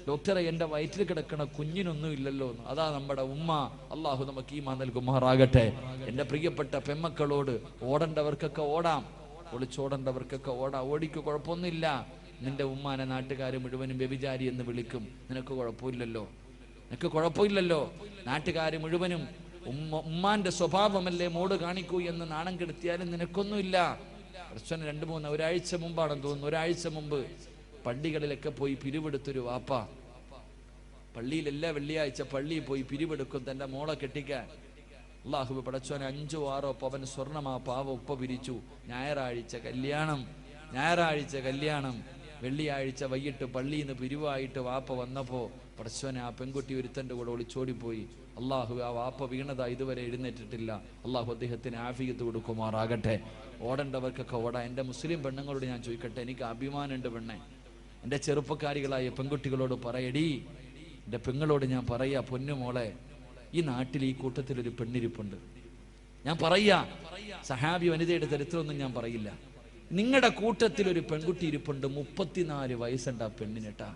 ഡോക്ടറെ എന്റെ വയറ്റിൽ കിടക്കണ കുഞ്ഞിനൊന്നും ഇല്ലല്ലോ. അതാ നമ്മുടെ ഉമ്മ. അള്ളാഹു നമുക്ക് ഈമാൻ നൽകുമാറാകട്ടെ. എന്റെ പ്രിയപ്പെട്ട പെമ്മക്കളോട്, ഓടേണ്ടവർക്കൊക്കെ ഓടാം, ഒളിച്ചോടേണ്ടവർക്കൊക്കെ ഓടാം, ഓടിക്ക് കുഴപ്പമൊന്നുമില്ല. നിന്റെ ഉമ്മാനെ നാട്ടുകാർ മുഴുവനും വ്യഭിചാരി എന്ന് വിളിക്കും, നിനക്ക് കുഴപ്പമില്ലല്ലോ, നിനക്ക് കുഴപ്പമില്ലല്ലോ. നാട്ടുകാർ മുഴുവനും ഉമ്മാന്റെ സ്വഭാവമല്ലേ മോട് കാണിക്കൂ എന്ന് നാണം കെടുത്തിയാലും നിനക്കൊന്നുമില്ല. പ്രശ്നം 2-3 ഒരാഴ്ച മുമ്പാണെന്ന് തോന്നുന്നു, ഒരാഴ്ച മുമ്പ് പള്ളികളിലൊക്കെ പോയി പിരിവെടുത്തൊരു വാപ്പ, പള്ളിയിൽ എല്ലാ വെള്ളിയാഴ്ച പള്ളിയിൽ പോയി പിരിവെടുക്കും തന്റെ മോളെ കെട്ടിക്കാൻ. അള്ളാഹു പടച്ചോനെ 5-6 പവൻ സ്വർണം ആ പാവ ഉപ്പ പിരിച്ചു. ഞായറാഴ്ച കല്യാണം, വെള്ളിയാഴ്ച വൈകിട്ട് പള്ളിയിൽ നിന്ന് പിരിവായിട്ട് വാപ്പ വന്നപ്പോ പടച്ചോനെ ആ പെൺകുട്ടി ഒരുത്തന്റെ കൂടെ ഒളിച്ചോടിപ്പോയി. അള്ളാഹു ആ വാപ്പ വീണതാ ഇതുവരെ എഴുന്നേറ്റിട്ടില്ല. അള്ളാഹു അദ്ദേഹത്തിന് ആഫിയത്ത് കൊടുക്കുമാറാകട്ടെ. ഓടേണ്ടവർക്കൊക്കെ ഓടാ. എൻ്റെ മുസ്ലിം പെണ്ണുങ്ങളോട് ഞാൻ ചോദിക്കട്ടെ, എനിക്ക് അഭിമാനമുണ്ട് പെണ്ണെ. എൻ്റെ ചെറുപ്പക്കാരികളായ പെൺകുട്ടികളോട് പറയടി, എൻ്റെ പെങ്ങളോട് ഞാൻ പറയാ, പൊന്നുമോളെ, ഈ നാട്ടിൽ ഈ കൂട്ടത്തിലൊരു പെണ്ണിരിപ്പുണ്ട്. ഞാൻ പറയാ, സഹാബി വനിതയുടെ ചരിത്രമൊന്നും ഞാൻ പറയില്ല. നിങ്ങളുടെ കൂട്ടത്തിൽ ഒരു പെൺകുട്ടി ഇരിപ്പുണ്ട്, 34 വയസ്സുണ്ട് ആ പെണ്ണിനെട്ടാ.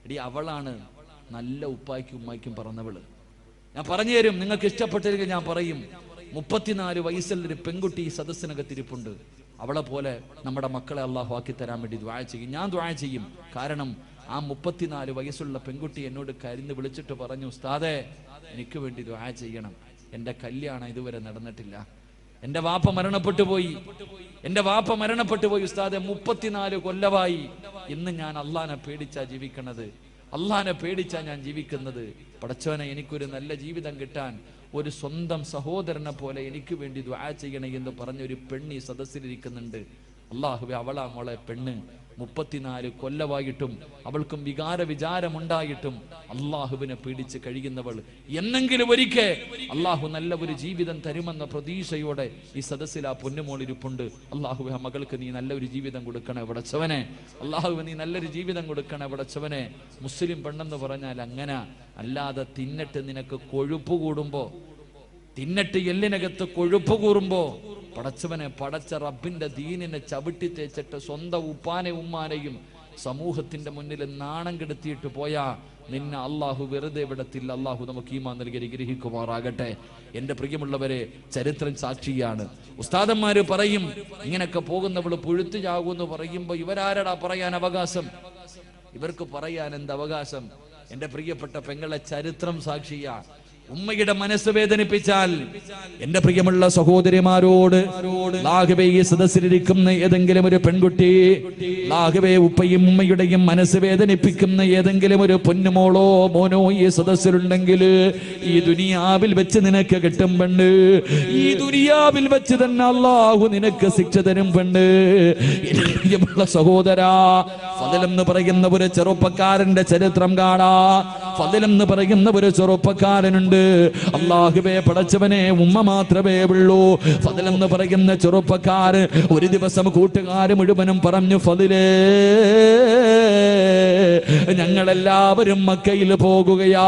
എടി, അവളാണ് നല്ല ഉപ്പായ്ക്കും ഉമ്മായ്ക്കും പറഞ്ഞവള്. ഞാൻ പറഞ്ഞു തരും, നിങ്ങൾക്ക് ഇഷ്ടപ്പെട്ടിരിക്കും ഞാൻ പറയും. 34 വയസ്സുള്ളൊരു പെൺകുട്ടി ഈ സദസ്സിനകത്തിരിപ്പുണ്ട്. അവളെ പോലെ നമ്മുടെ മക്കളെ അള്ളാഹു ആക്കി തരാൻ വേണ്ടി ദുആ ചെയ്യും. ഞാൻ ദുആ ചെയ്യും. കാരണം ആ 34 വയസ്സുള്ള പെൺകുട്ടി എന്നോട് കരുന്ന് വിളിച്ചിട്ട് പറഞ്ഞു, ഉസ്താദേ, എനിക്ക് വേണ്ടി ദുആ ചെയ്യണം, എൻ്റെ കല്യാണം ഇതുവരെ നടന്നിട്ടില്ല, എൻ്റെ വാപ്പ മരണപ്പെട്ടു പോയി ഉസ്താദെ, 34 കൊല്ലമായി. ഇന്ന് ഞാൻ അള്ളാനെ പേടിച്ചാ ജീവിക്കണത്, അള്ളാനെ പേടിച്ചാ ഞാൻ ജീവിക്കുന്നത്. പടച്ചോനെ, എനിക്കൊരു നല്ല ജീവിതം കിട്ടാൻ ഒരു സ്വന്തം സഹോദരനെ പോലെ എനിക്ക് വേണ്ടി ദുആ ചെയ്യണേ എന്ന് പറഞ്ഞൊരു പെണ്ണി സദസ്സിലിരിക്കുന്നുണ്ട്. അള്ളാഹുവേ, അവളാ മോളെ പെണ്ണ്. 34 കൊല്ലമായിട്ടും അവൾക്കും വിചാരമുണ്ടായിട്ടും അള്ളാഹുവിനെ പേടിച്ച് കഴിയുന്നവൾ. എന്നെങ്കിലും ഒരിക്കൽ അള്ളാഹു നല്ല ഒരു ജീവിതം തരുമെന്ന പ്രതീക്ഷയോടെ ഈ സദസ്സിൽ ആ പൊന്നുമോളിരിപ്പുണ്ട്. അള്ളാഹുവെ, ആ മകൾക്ക് നീ നല്ലൊരു ജീവിതം കൊടുക്കണേ പടച്ചവനെ. അള്ളാഹുവെ, നീ നല്ലൊരു ജീവിതം കൊടുക്കണേ പടച്ചവനെ. മുസ്ലിം പെണ്ണെന്ന് പറഞ്ഞാൽ അങ്ങനെ, അല്ലാതെ തിന്നിട്ട് നിനക്ക് കൊഴുപ്പ് കൂടുമ്പോ, തിന്നിട്ട് എല്ലിനകത്ത് കൊഴുപ്പ് കൂറുമ്പോ പടച്ചവനെ, പടച്ച റബ്ബിന്റെ ദീനിനെ ചവിട്ടി തേച്ചിട്ട് സ്വന്തം ഉപ്പാനെ ഉമ്മാനെയും സമൂഹത്തിന്റെ മുന്നിൽ നാണം കെടുത്തിയിട്ട് പോയാ നിന്നെ അള്ളാഹു വെറുതെ വിടത്തില്ല. അള്ളാഹു നമുക്ക് ഈമാൻ നൽകി ഗ്രഹിക്കുമാറാകട്ടെ. എന്റെ പ്രിയമുള്ളവരെ, ചരിത്രം സാക്ഷിയാണ്. ഉസ്താദന്മാര് പറയും, ഇങ്ങനൊക്കെ പോകുന്നവള് പുഴുത്തു ചാകുമെന്ന് പറയുമ്പോ ഇവരാരടാ പറയാൻ അവകാശം? ഇവർക്ക് പറയാൻ എന്ത് അവകാശം? എന്റെ പ്രിയപ്പെട്ട പെങ്ങളെ, ചരിത്രം സാക്ഷിയാ. ഉമ്മയുടെ മനസ്സ് വേദനിപ്പിച്ചാൽ എന്റെ പ്രിയമുള്ള സഹോദരിമാരോട്, ലാഹുവേ, ഈ സദസ്സിലിരിക്കുന്ന ഏതെങ്കിലും ഒരു പെൺകുട്ടി, ലാഹുവേ, ഉപ്പയും ഉമ്മയുടെയും മനസ്സ് വേദനിപ്പിക്കുന്ന ഏതെങ്കിലും ഒരു പൊന്നുമോളോ മോനോ ഈ സദസ്സിലുണ്ടെങ്കിൽ ഈ ദുനിയാവിൽ വെച്ച് നിനക്ക് കിട്ടും പെണ്ണ്. ഈ ദുനിയാവിൽ വെച്ച് തന്നെ അല്ലാഹു നിനക്ക് ശിക്ഷ തരും പെണ്ണ്. എന്റെ പ്രിയമുള്ള സഹോദരാ, ഫദൽ എന്ന് പറയുന്ന ഒരു ചെറുപ്പക്കാരന്റെ ചരിത്രം കാണാ. ഫദൽ എന്ന് പറയുന്ന ഒരു ചെറുപ്പക്കാരനുണ്ട്. അല്ലാഹുവേ, പടച്ചവനെ, ഉമ്മ മാത്രമേ ഉള്ളൂ. ഫദൽ എന്ന് പറയുന്ന ചെറുപ്പക്കാരൻ ഒരു ദിവസം കൂട്ടുകാര് മുഴുവനും പറഞ്ഞു, ഫദലേ, ഞങ്ങളെല്ലാവരും മക്കയിൽ പോകുകയാ,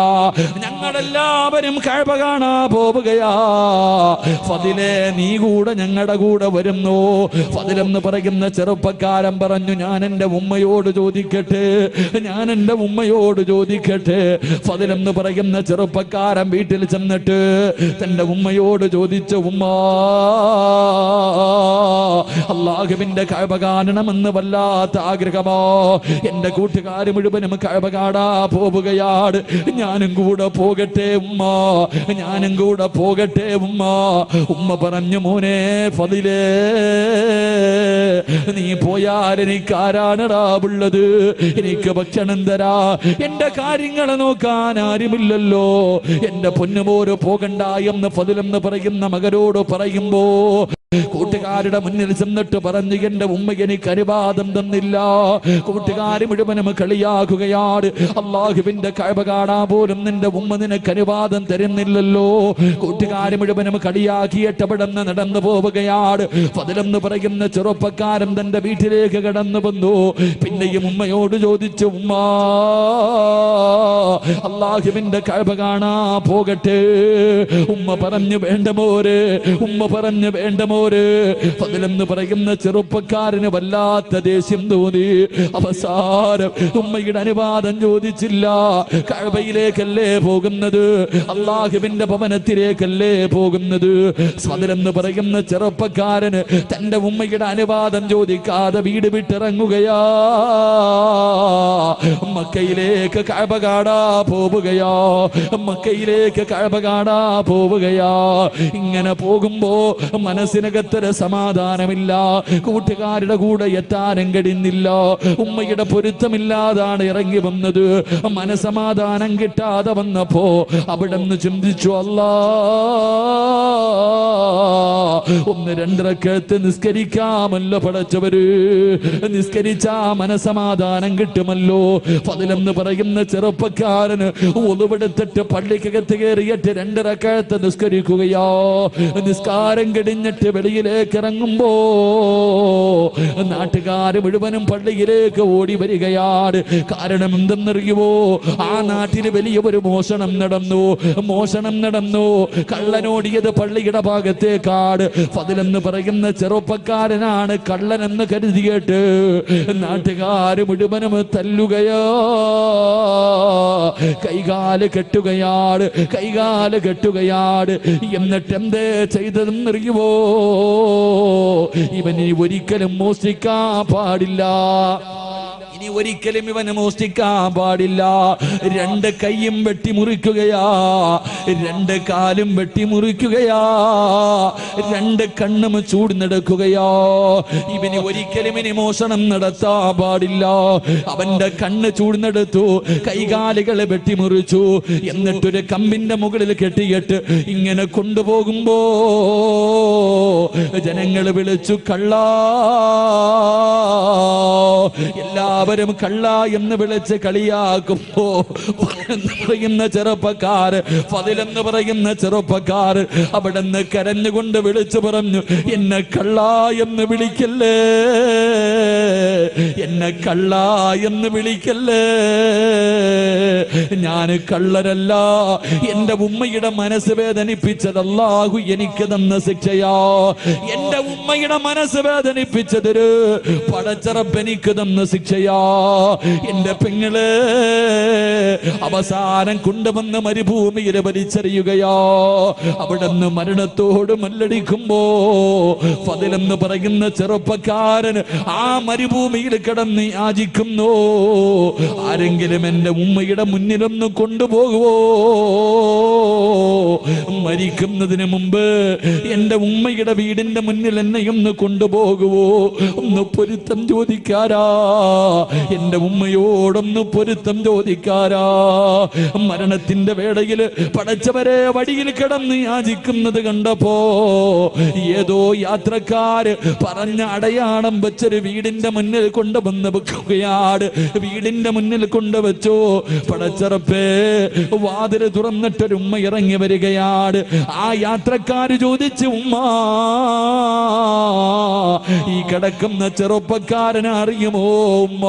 ഞങ്ങളെല്ലാവരും കഅബ കാണാ പോവുകയാ. ഫദലേ, നീ കൂടെ ഞങ്ങളുടെ കൂടെ വരുന്നു? ഫദൽ എന്ന് പറയുന്ന ചെറുപ്പക്കാരൻ പറഞ്ഞു, ഞാൻ എൻ്റെ ഉമ്മയോട് ചോദിക്കട്ടെ. ഫദൽ എന്ന് പറയുന്ന ചെറുപ്പക്കാരൻ വീട്ടിൽ ചെന്നിട്ട് തന്റെ ഉമ്മയോട് ചോദിച്ചു, ഉമ്മ, അല്ലാഹുവിന്റെ കഅബ കാണണമെന്ന് വല്ലാത്ത ആഗ്രഹമോ, എന്റെ കൂട്ടുകാർ മുഴുവനും കഅബ കാണാ പോവുകയാണ്, ഞാനും കൂടെ പോകട്ടെ ഉമ്മ, ഞാനും കൂടെ പോകട്ടെ ഉമ്മ. ഉമ്മ പറഞ്ഞു, മോനെ ഫദിലേ, നീ പോയാൽ എനിക്ക് ആരാണടാ ഉള്ളത്? എനിക്ക് ഭക്ഷണം തരാ, എന്റെ കാര്യങ്ങൾ നോക്കാൻ ആരുമില്ലല്ലോ. എന്റെ പൊന്നുമോര് പോകണ്ട എന്ന് ഫദിൽ എന്ന് പറയുന്ന മകനോട് പറയുമ്പോ കൂട്ടുകാരുടെ മുന്നിൽ ചെന്നിട്ട് പറഞ്ഞു, എന്റെ ഉമ്മ എനിക്ക് അനുവാദം തന്നില്ല. കൂട്ടുകാർ മുഴുവനും കളിയാക്കുകയാണ്. അള്ളാഹുവിന്റെ കഅബ കാണാൻ പോലും നിന്റെ ഉമ്മ നിനക്ക് അനുവാദം തരുന്നില്ലല്ലോ. കൂട്ടുകാർ മുഴുവനും കളിയാക്കിയിട്ട് അവിടെ നിന്ന് നടന്നു പോവുകയാണ്. ഫദ്ലെന്ന് പറയുന്ന ചെറുപ്പക്കാരൻ തന്റെ വീട്ടിലേക്ക് കടന്നു വന്നു. പിന്നെയും ഉമ്മയോട് ചോദിച്ചു, ഉമ്മ അള്ളാഹുവിന്റെ കഅബ കാണാ പോകട്ടെ? ഉമ്മ പറഞ്ഞു, വേണ്ട മോര്. ഉമ്മ പറഞ്ഞു, വേണ്ട മോര്. ഫദ്ലെന്ന് പറയുന്ന ചെറുപ്പക്കാരന് വല്ലാത്ത ദേഷ്യം തോന്നി. അവസാനം ഉമ്മയുടെ അനുവാദം ചോദിച്ചില്ല. കഅബയിലേക്കല്ലേ പോകുന്നത്, അള്ളാഹുവിന്റെ ഭവനത്തിലേക്കല്ലേ പോകുന്നത്. ഫദ്ലെന്ന് പറയുന്ന ചെറുപ്പക്കാരന് തന്റെ ഉമ്മയുടെ അനുവാദം ചോദിക്കാതെ വീട് വിട്ടിറങ്ങുകയാ. മക്കയിലേക്ക് കഅബ കാണാ പോവുകയാ. മക്കയിലേക്ക് കഅബ കാണാ പോവുകയാ. ഇങ്ങനെ പോകുമ്പോ മനസ്സിനകത്തൊരു സമാധാനമില്ല. കൂട്ടുകാരുടെ കൂടെ എത്താനും കഴിയുന്നില്ല. ഉമ്മയുടെ പൊരുത്തമില്ലാതാണ് ഇറങ്ങി വന്നത്. മനസമാധാനം കിട്ടാതെ വന്നപ്പോ അവിടെ നിന്ന് ചിന്തിച്ചു, അല്ലാ, ഒന്ന് രണ്ടരക്കത്ത് നിസ്കരിക്കാമല്ലോ പടച്ചവര്. നിസ്കരിച്ചാ മനസമാധാനം കിട്ടുമല്ലോ. ഫദ്ലെന്ന് പറയുന്ന ചെറുപ്പക്കാരന് ഒളിവെടുത്തിട്ട് പള്ളിക്കകത്ത് കയറിയിട്ട് രണ്ടരക്കത്ത് നിസ്കരിക്കുകയോ. നിസ്കാരം കഴിഞ്ഞിട്ട് വെളിയിലേക്ക് ഇറങ്ങുമ്പോ നാട്ടുകാര് മുഴുവനും പള്ളിയിലേക്ക് ഓടി വരികയാണ്. കാരണം എന്തെന്നറിയുമോ? ആ നാട്ടിൽ വലിയ ഒരു മോഷണം നടന്നു. കള്ളനോടിയത് പള്ളിയുടെ ഭാഗത്തേക്കാട്. ഫദ്ലെന്ന് പറയുന്ന ചെറുപ്പക്കാരനാണ് കള്ളനെന്ന് കരുതിയിട്ട് നാട്ടുകാര് മുഴുവനും തല്ലുകയോ, കൈകാല് കെട്ടുകയാണ്. എന്നിട്ട് എന്തേ ചെയ്തതെന്നറിയുമോ? ഇവന് ഒരിക്കലും മോഷ്ടിക്കാൻ പാടില്ല. ഇനി ഒരിക്കലും ഇവന് മോഷ്ടിക്കാൻ പാടില്ല. രണ്ട് കൈയും വെട്ടിമുറിക്കുകയാ, രണ്ട് കാലും വെട്ടിമുറിക്കുകയാ, രണ്ട് കണ്ണും ചൂടുന്നെടുക്കുകയാ. ഇവന് ഒരിക്കലും ഇനി മോഷണം നടത്താൻ പാടില്ല. അവന്റെ കണ്ണ് ചൂടുന്നെടുത്തു, കൈകാലുകളെ വെട്ടിമുറിച്ചു. എന്നിട്ടൊരു കമ്പിന്റെ മുകളിൽ കെട്ടിയിട്ട് ഇങ്ങനെ കൊണ്ടുപോകുമ്പോ ജനങ്ങൾ വിളിച്ചു, കള്ളാ. എല്ലാവരും കള്ള എന്ന് വിളിച്ച് കളിയാക്കുമ്പോ പറയുന്ന ചെറുപ്പക്കാർ, ഫദ്ലെന്ന് പറയുന്ന ചെറുപ്പക്കാർ അവിടെ നിന്ന് കരഞ്ഞുകൊണ്ട് വിളിച്ചു പറഞ്ഞു, എന്നെ കള്ള എന്ന് വിളിക്കല്ലേ, എന്നെ കള്ള എന്ന് വിളിക്കല്ലേ. ഞാൻ കള്ളരല്ല. എന്റെ ഉമ്മയുടെ മനസ്സ് വേദനിപ്പിച്ചത് അല്ലാഹു എനിക്ക് തന്ന ശിക്ഷയാ. എന്റെ ഉമ്മയുടെ മനസ്സ് വേദനിപ്പിച്ചതൊരു പടച്ചറപ്പ് എനിക്ക് തന്ന ശിക്ഷയാ. എന്റെ പെങ്ങള് അവസാനം കൊണ്ടുവന്ന് മരുഭൂമിയിൽ വലിച്ചെറിയുകയോ. അവിടെ നിന്ന് മരണത്തോട് മല്ലടിക്കുമ്പോ ഫദ്ലെന്ന് പറയുന്ന ചെറുപ്പക്കാരൻ ആ മരുഭൂമിയിൽ കിടന്ന് യാചിക്കുന്നു, ആരെങ്കിലും എന്റെ ഉമ്മയുടെ മുന്നിലൊന്ന് കൊണ്ടുപോകുവോ? മരിക്കുന്നതിന് മുമ്പ് എന്റെ ഉമ്മയുടെ വീടിന്റെ മുന്നിൽ എന്നെ ഒന്ന് കൊണ്ടുപോകുവോ? ഒന്ന് പൊരുത്തം ചോദിക്കാരാ, എന്റെ ഉമ്മയോടൊന്ന് പൊരുത്തം ചോദിക്കാരാ. മരണത്തിന്റെ വേളയിൽ പടച്ചവരെ വടിയിൽ കിടന്ന് യാചിക്കുന്നത് കണ്ടപ്പോ ഏതോ യാത്രക്കാര് പറഞ്ഞ അടയാളം വെച്ചൊരു വീടിന്റെ മുന്നിൽ കൊണ്ടുവന്ന് വെക്കുകയാണ്. വീടിന്റെ മുന്നിൽ കൊണ്ടുവച്ചു. പടച്ചറപ്പേ, വാതില് തുറന്നിട്ടൊരു ഉമ്മ ഇറങ്ങി വരികയാണ്. ആ യാത്രക്കാര് ചോദിച്ചു, ഉമ്മ, ഈ കിടക്കുന്ന ചെറുപ്പക്കാരനെ അറിയുമോ ഉമ്മ?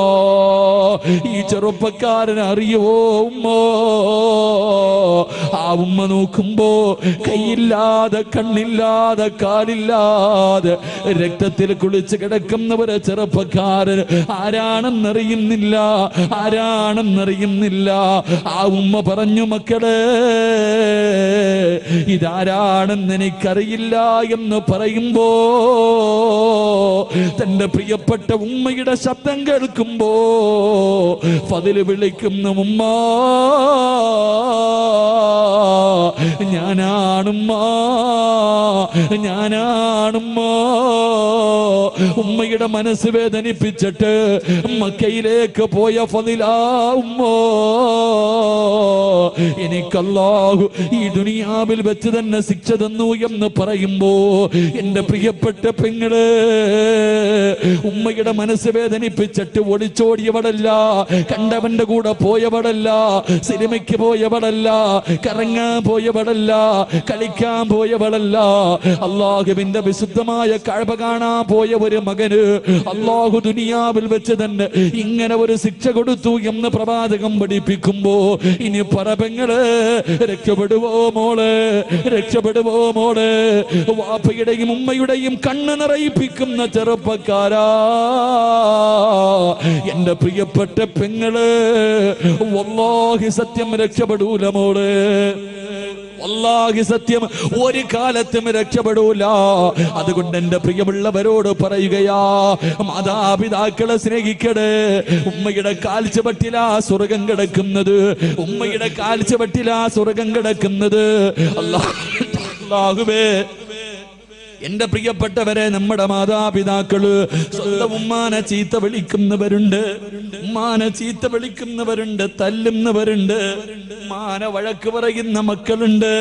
ഈ ചെറുപ്പക്കാരനെ അറിയുമോ ഉമ്മ? ആ ഉമ്മ നോക്കുമ്പോ കൈയില്ലാതെ, കണ്ണില്ലാതെ, കാലില്ലാതെ രക്തത്തിൽ കുളിച്ച് കിടക്കുന്നവരെ ചെറുപ്പക്കാരൻ ആരാണെന്നറിയുന്നില്ല. ആ ഉമ്മ പറഞ്ഞു, മക്കളെ, ഇതാരാണെന്ന് എനിക്കറിയില്ല എന്ന് പറയുമ്പോ തന്റെ പ്രിയപ്പെട്ട ഉമ്മയുടെ ശബ്ദം കേൾക്കുമ്പോ രക്ഷപ്പെടുമ്പോ ഫദില് വിളിക്കുന്നു ഉമ്മ, ഞാനാണുമ്മ, ഞാനാണുമ്മ. ഉമ്മയുടെ മനസ്സ് വേദനിപ്പിച്ചിട്ട് മക്കയിലേക്ക് പോയ ഫദിലാ ഉമ്മ. എനിക്കല്ലാഹു ഈ ദുനിയാവിൽ വെച്ച് തന്നെ ശിക്ഷ തന്നു എന്ന് പറയുമ്പോ എന്റെ പ്രിയപ്പെട്ട പെങ്ങള്, ഉമ്മയുടെ മനസ്സ് വേദനിപ്പിച്ചിട്ട് ഒളിച്ചോടിയവളല്ല, കണ്ടവന്റെ കൂടെ പോയവളല്ല, സിനിമയ്ക്ക് പോയവളല്ല, കറങ്ങാൻ പോയവളല്ല, കളിക്കാൻ പോയവളല്ല. അല്ലാഹുവിന്റെ വിശുദ്ധമായ കഅബ കാണാൻ പോയ ഒരു മകന് അല്ലാഹു ദുനിയാവിൽ വെച്ച് തന്നെ ഇങ്ങനെ ഒരു ശിക്ഷ കൊടുത്തു എന്ന് പ്രവാചകം പഠിപ്പിക്കുമ്പോ ഇനി പറപെങ്ങള് രക്ഷപ്പെടുവോ മോള്, രക്ഷപ്പെടുവോ മോള്? വാപ്പയുടെയും ഉമ്മയുടെയും കണ്ണ് നിറയിപ്പിക്കുന്ന ചെറുപ്പക്കാരാ, എന്റെ പ്രിയപ്പെട്ട പെങ്ങള്, വല്ലാഹി സത്യം രക്ഷപ്പെടൂല മോള്, വല്ലാഹി സത്യം ഒരു കാലത്തും രക്ഷപ്പെടൂല. അതുകൊണ്ട് എന്റെ പ്രിയമുള്ളവരോട് പറയുകയാ, മാതാപിതാക്കളെ സ്നേഹിക്കണേ. ഉമ്മയുടെ കാൽച്ചുവട്ടിലാ സ്വർഗം കിടക്കുന്നത്, ഉമ്മയുടെ കാൽച്ചുവട്ടിലാ സ്വർഗം കിടക്കുന്നത്. അല്ലാഹുവേ, എന്റെ പ്രിയപ്പെട്ടവരെ, നമ്മുടെ മാതാപിതാക്കള് സ്വന്തം ഉമ്മാനെ ചീത്ത വിളിക്കുന്നവരുണ്ട്, ഉമ്മാനെ ചീത്ത വിളിക്കുന്നവരുണ്ട്, തല്ലുന്നവരുണ്ട്, ഉമ്മാനെ വഴക്ക് പറയുന്ന മക്കളുണ്ട്.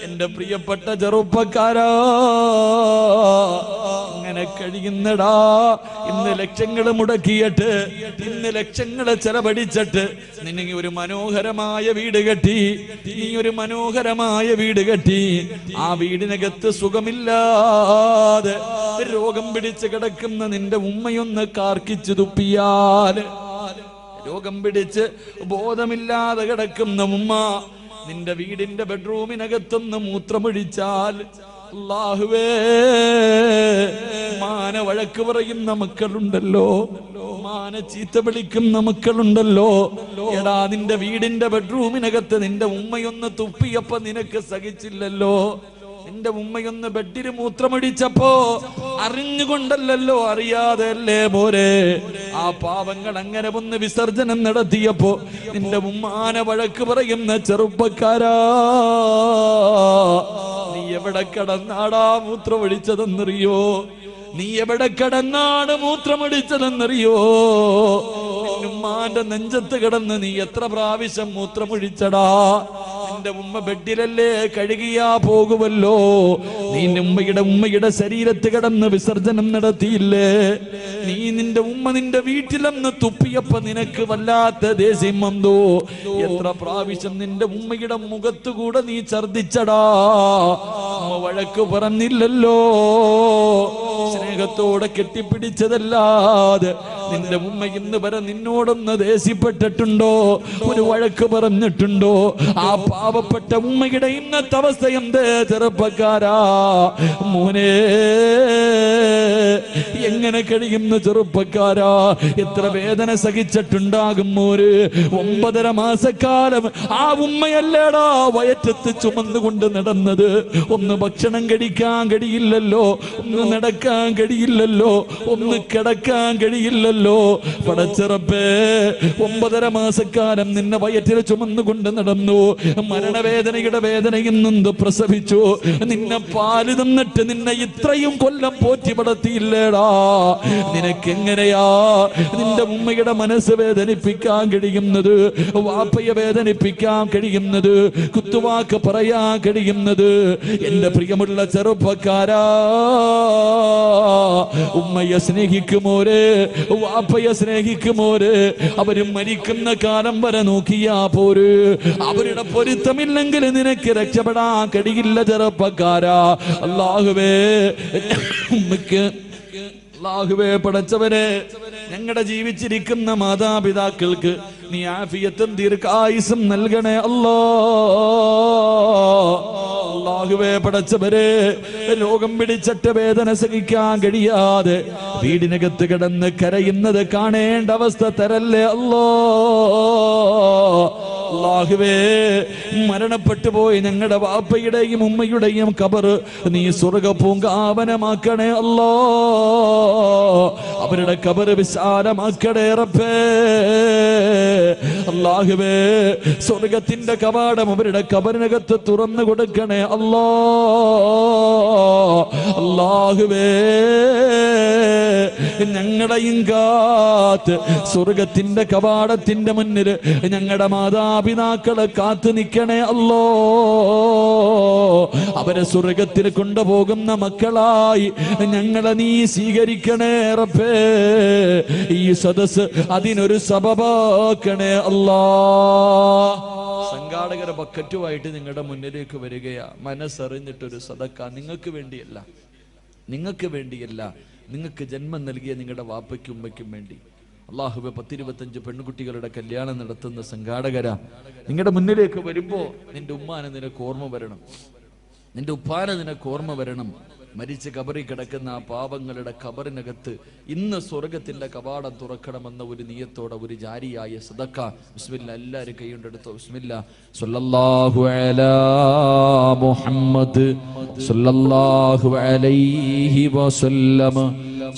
എന്റെ പ്രിയപ്പെട്ട ചെറുപ്പക്കാരാ, അങ്ങനെ കഴിയുന്നടാ. ഇന്ന് ലക്ഷങ്ങൾ മുടക്കിയിട്ട്, ഇന്ന് ലക്ഷങ്ങളെ ചെലവഴിച്ചിട്ട് നിന്നെ ഒരു മനോഹരമായ വീട് കെട്ടി, നീ ഒരു മനോഹരമായ വീട് കെട്ടി, ആ വീടിനകത്ത് സുഖമില്ലാതെ രോഗം പിടിച്ച് കിടക്കുന്ന നിന്റെ ഉമ്മയൊന്ന് കാർക്കിച്ചു തുപ്പിയാൽ, രോഗം പിടിച്ച് ബോധമില്ലാതെ കിടക്കുന്ന ഉമ്മ നിന്റെ വീടിന്റെ ബെഡ്റൂമിനകത്തൊന്ന് മൂത്രമൊഴിച്ചാൽ, അല്ലാഹുവേ, മാന വഴക്ക് പറയുന്ന മക്കളുണ്ടല്ലോ, മാന ചീത്ത വിളിക്കുന്ന മക്കളുണ്ടല്ലോ. എടാ, നിന്റെ വീടിന്റെ ബെഡ്റൂമിനകത്ത് നിന്റെ ഉമ്മയൊന്ന് തുപ്പിയപ്പോ നിനക്ക് സഹിച്ചില്ലല്ലോ. നിന്റെ ഉമ്മയൊന്ന് ബെഡിൽ മൂത്രമൊഴിച്ചപ്പോ അറിഞ്ഞുകൊണ്ടല്ലോ, അറിയാതെ അല്ലേ പോരെ? ആ പാവങ്ങൾ അങ്ങനെ ഒന്ന് വിസർജനം നടത്തിയപ്പോ നിന്റെ ഉമ്മാനെ വഴക്ക് പറയുന്ന ചെറുപ്പക്കാരാ, നീ എവിടെ കിടന്നാടാ മൂത്രമൊഴിച്ചതെന്നറിയോ? നീ എവിടെ കിടന്നാണ് മൂത്രമൊഴിച്ചതെന്നറിയോ? ഉമ്മാന്റെ നെഞ്ചത്ത് കിടന്ന് നീ എത്ര പ്രാവശ്യം മൂത്രമൊഴിച്ചടാ? നിന്റെ ഉമ്മ ബെഡിലല്ലേ കഴുകിയാ പോകുമല്ലോ. നീ ഉമ്മയുടെ ശരീരത്ത് കിടന്ന് വിസർജനം നടത്തിയില്ലേ? നീ നിന്റെ ഉമ്മ നിന്റെ വീട്ടിലെന്ന് തുപ്പിയപ്പോ നിനക്ക് വല്ലാത്ത ദേഷ്യം വന്നോ? എത്ര പ്രാവശ്യം നിന്റെ ഉമ്മയുടെ മുഖത്തുകൂടെ നീ ഛർദിച്ചടാ? ഉമ്മ വഴക്ക് പറഞ്ഞില്ലല്ലോ, സ്നേഹത്തോടെ കെട്ടിപ്പിടിച്ചതല്ലാതെ നിന്റെ ഉമ്മ ഇന്ന് വരെ നിന്നോടൊന്ന് ദേഷ്യപ്പെട്ടിട്ടുണ്ടോ? ഒരു വഴക്ക് പറഞ്ഞിട്ടുണ്ടോ? ആ പാവപ്പെട്ട ഉമ്മയുടെ ഇന്നത്തെ അവസ്ഥ എന്ത് ചെറുപ്പക്കാരാ? മോനെ, എങ്ങനെ കഴിയുന്നു ചെറുപ്പക്കാരാ? എത്ര വേദന സഹിച്ചിട്ടുണ്ടാകും മോര്. 9.5 മാസക്കാലം ആ ഉമ്മയല്ലേടാ വയറ്റത്ത് ചുമന്നുകൊണ്ട് നടന്നത്. ഒന്ന് ഭക്ഷണം കഴിക്കാൻ കഴിയില്ലല്ലോ, ഒന്ന് നടക്കാൻ കഴിയില്ലല്ലോ, ഒന്ന് കിടക്കാൻ കഴിയില്ലല്ലോ. പടച്ചിറപ്പേ, 9.5 മാസക്കാലം നിന്നെ വയറ്റിൽ ചുമന്നുകൊണ്ട് നടന്നു. മരണവേദനയുടെ വേദനയിൽ നിന്ന് പ്രസവിച്ചു. നിന്നെ പാല് തന്നിട്ട് നിന്നെ ഇത്രയും കൊല്ലം പോറ്റി വളർത്തിയില്ലേടാ? നിനക്കെങ്ങനെയാ നിന്റെ ഉമ്മയുടെ മനസ്സ് വേദനിപ്പിക്കാൻ കഴിയുന്നത്? വാപ്പയെ വേദനിപ്പിക്കാൻ കഴിയുന്നത്? കുത്തുവാക്ക് പറയാൻ കഴിയുന്നത്? എന്റെ പ്രിയമുള്ള ചെറുപ്പക്കാരാ, ഉമ്മയെ സ്നേഹിക്കുമോരെ, വാപ്പയെ സ്നേഹിക്കുമോരെ. അവര് മരിക്കുന്ന കാലം വരെ നോക്കിയാ പോര്. അവരുടെ പൊരുത്തമില്ലെങ്കിൽ നിനക്ക് രക്ഷപ്പെടാൻ കഴിയില്ല ചെറുപ്പക്കാരാ. അല്ലാഹുവേ, ഉമ്മയ്ക്ക് അല്ലാഹുവേ, പടച്ചവരെ, ഞങ്ങളുടെ ജീവിച്ചിരിക്കുന്ന മാതാപിതാക്കൾക്ക് നീ ആഫിയത്തും ദീർഘായുസ്സും നൽകണേ അല്ലാ. അല്ലാഹുവേ, പടച്ചവരെ, രോഗം പിടിച്ചിട്ട് വേദന സഹിക്കാൻ കഴിയാതെ വീടിനകത്ത് കിടന്ന് കരയുന്നത് കാണേണ്ട അവസ്ഥ തരല്ലേ അല്ലാ. അല്ലാഹുവേ മരണപ്പെട്ടു പോയി ഞങ്ങളുടെ വാപ്പയുടെയും ഉമ്മയുടെയും ഖബർ നീ സ്വർഗ്ഗ പൂങ്കാവനമാക്കണേ അല്ലാ. അവരുടെ ഖബർ വിശാലമാക്കണേ റബ്ബേ. അല്ലാഹുവേ സ്വർഗ്ഗത്തിന്റെ കവാടം അവരുടെ ഖബറിനകത്ത് തുറന്നു കൊടുക്കണേ അല്ലാ. അല്ലാഹുവേ ഞങ്ങളെയും കാത്ത് സ്വർഗത്തിന്റെ കവാടത്തിന്റെ മുന്നിൽ ഞങ്ങളുടെ മാതാപിതാക്കളെ കാത്തു നിൽക്കണേ അല്ലോ. അവരെ സ്വർഗത്തിൽ കൊണ്ടുപോകുന്ന മക്കളായി ഞങ്ങളെ നീ സ്വീകരിക്കണേ റബ്ബേ. ഈ സദസ് അതിനൊരു സബബാക്കണേ അല്ലാ. സംഘാടകരെ ബക്കറ്റുമായിട്ട് നിങ്ങളുടെ മുന്നിലേക്ക് വരികയാ. മനസ്സറിഞ്ഞിട്ടൊരു സദക്ക നിങ്ങൾക്ക് വേണ്ടിയല്ല, നിങ്ങൾക്ക് വേണ്ടിയല്ല, നിങ്ങൾക്ക് ജന്മം നൽകിയ നിങ്ങളുടെ വാപ്പയ്ക്കും ഉമ്മയ്ക്കും വേണ്ടി. അല്ലാഹുവേ 10-25 പെൺകുട്ടികളുടെ കല്യാണം നടത്തുന്ന സംഘാടകരാ, നിങ്ങളുടെ മുന്നിലേക്ക് വരുമ്പോ നിന്റെ ഉമ്മാനെ നിനക്ക് ഓർമ്മ വരണം, നിന്റെ ഉപ്പാനെ നിനക്ക് ഓർമ്മ വരണം. മരിച്ച് കബറിൽ കിടക്കുന്ന ആ പാപങ്ങളുടെ ഖബറിനകത്ത് ഇന്ന് സ്വർഗത്തിന്റെ കവാടം തുറക്കണമെന്ന ഒരു നിയത്തോടെ ഒരു ജാരിയായ സദക്ക. ബിസ്മില്ലാ, എല്ലാവരും കൈകൊണ്ടെടുത്തോ. ബിസ്മില്ലാ. സല്ലല്ലാഹു അലാ മുഹമ്മദ് സല്ലല്ലാഹു അലൈഹി വസല്ലം.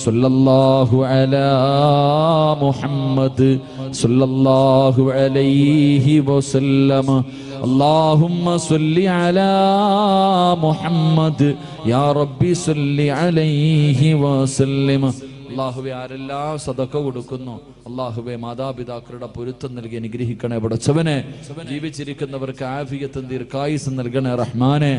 സല്ലല്ലാഹു അലാ മുഹമ്മദ് സല്ലല്ലാഹു അലൈഹി വസല്ലം. اللهم صل على محمد يا ربي صل عليه وسلم. അല്ലാഹുവേ ആരെല്ലാം സദഖ കൊടുക്കുന്നു അല്ലാഹുവേ മാതാപിതാക്കളുടെ പൊരുത്തം നൽകി അനുഗ്രഹിക്കണേ പടച്ചവനെ. ജീവിച്ചിരിക്കുന്നവർക്ക് ആഫിയത്തും ദീർഘായുസ്സും നൽകണേ റഹ്മാനെ.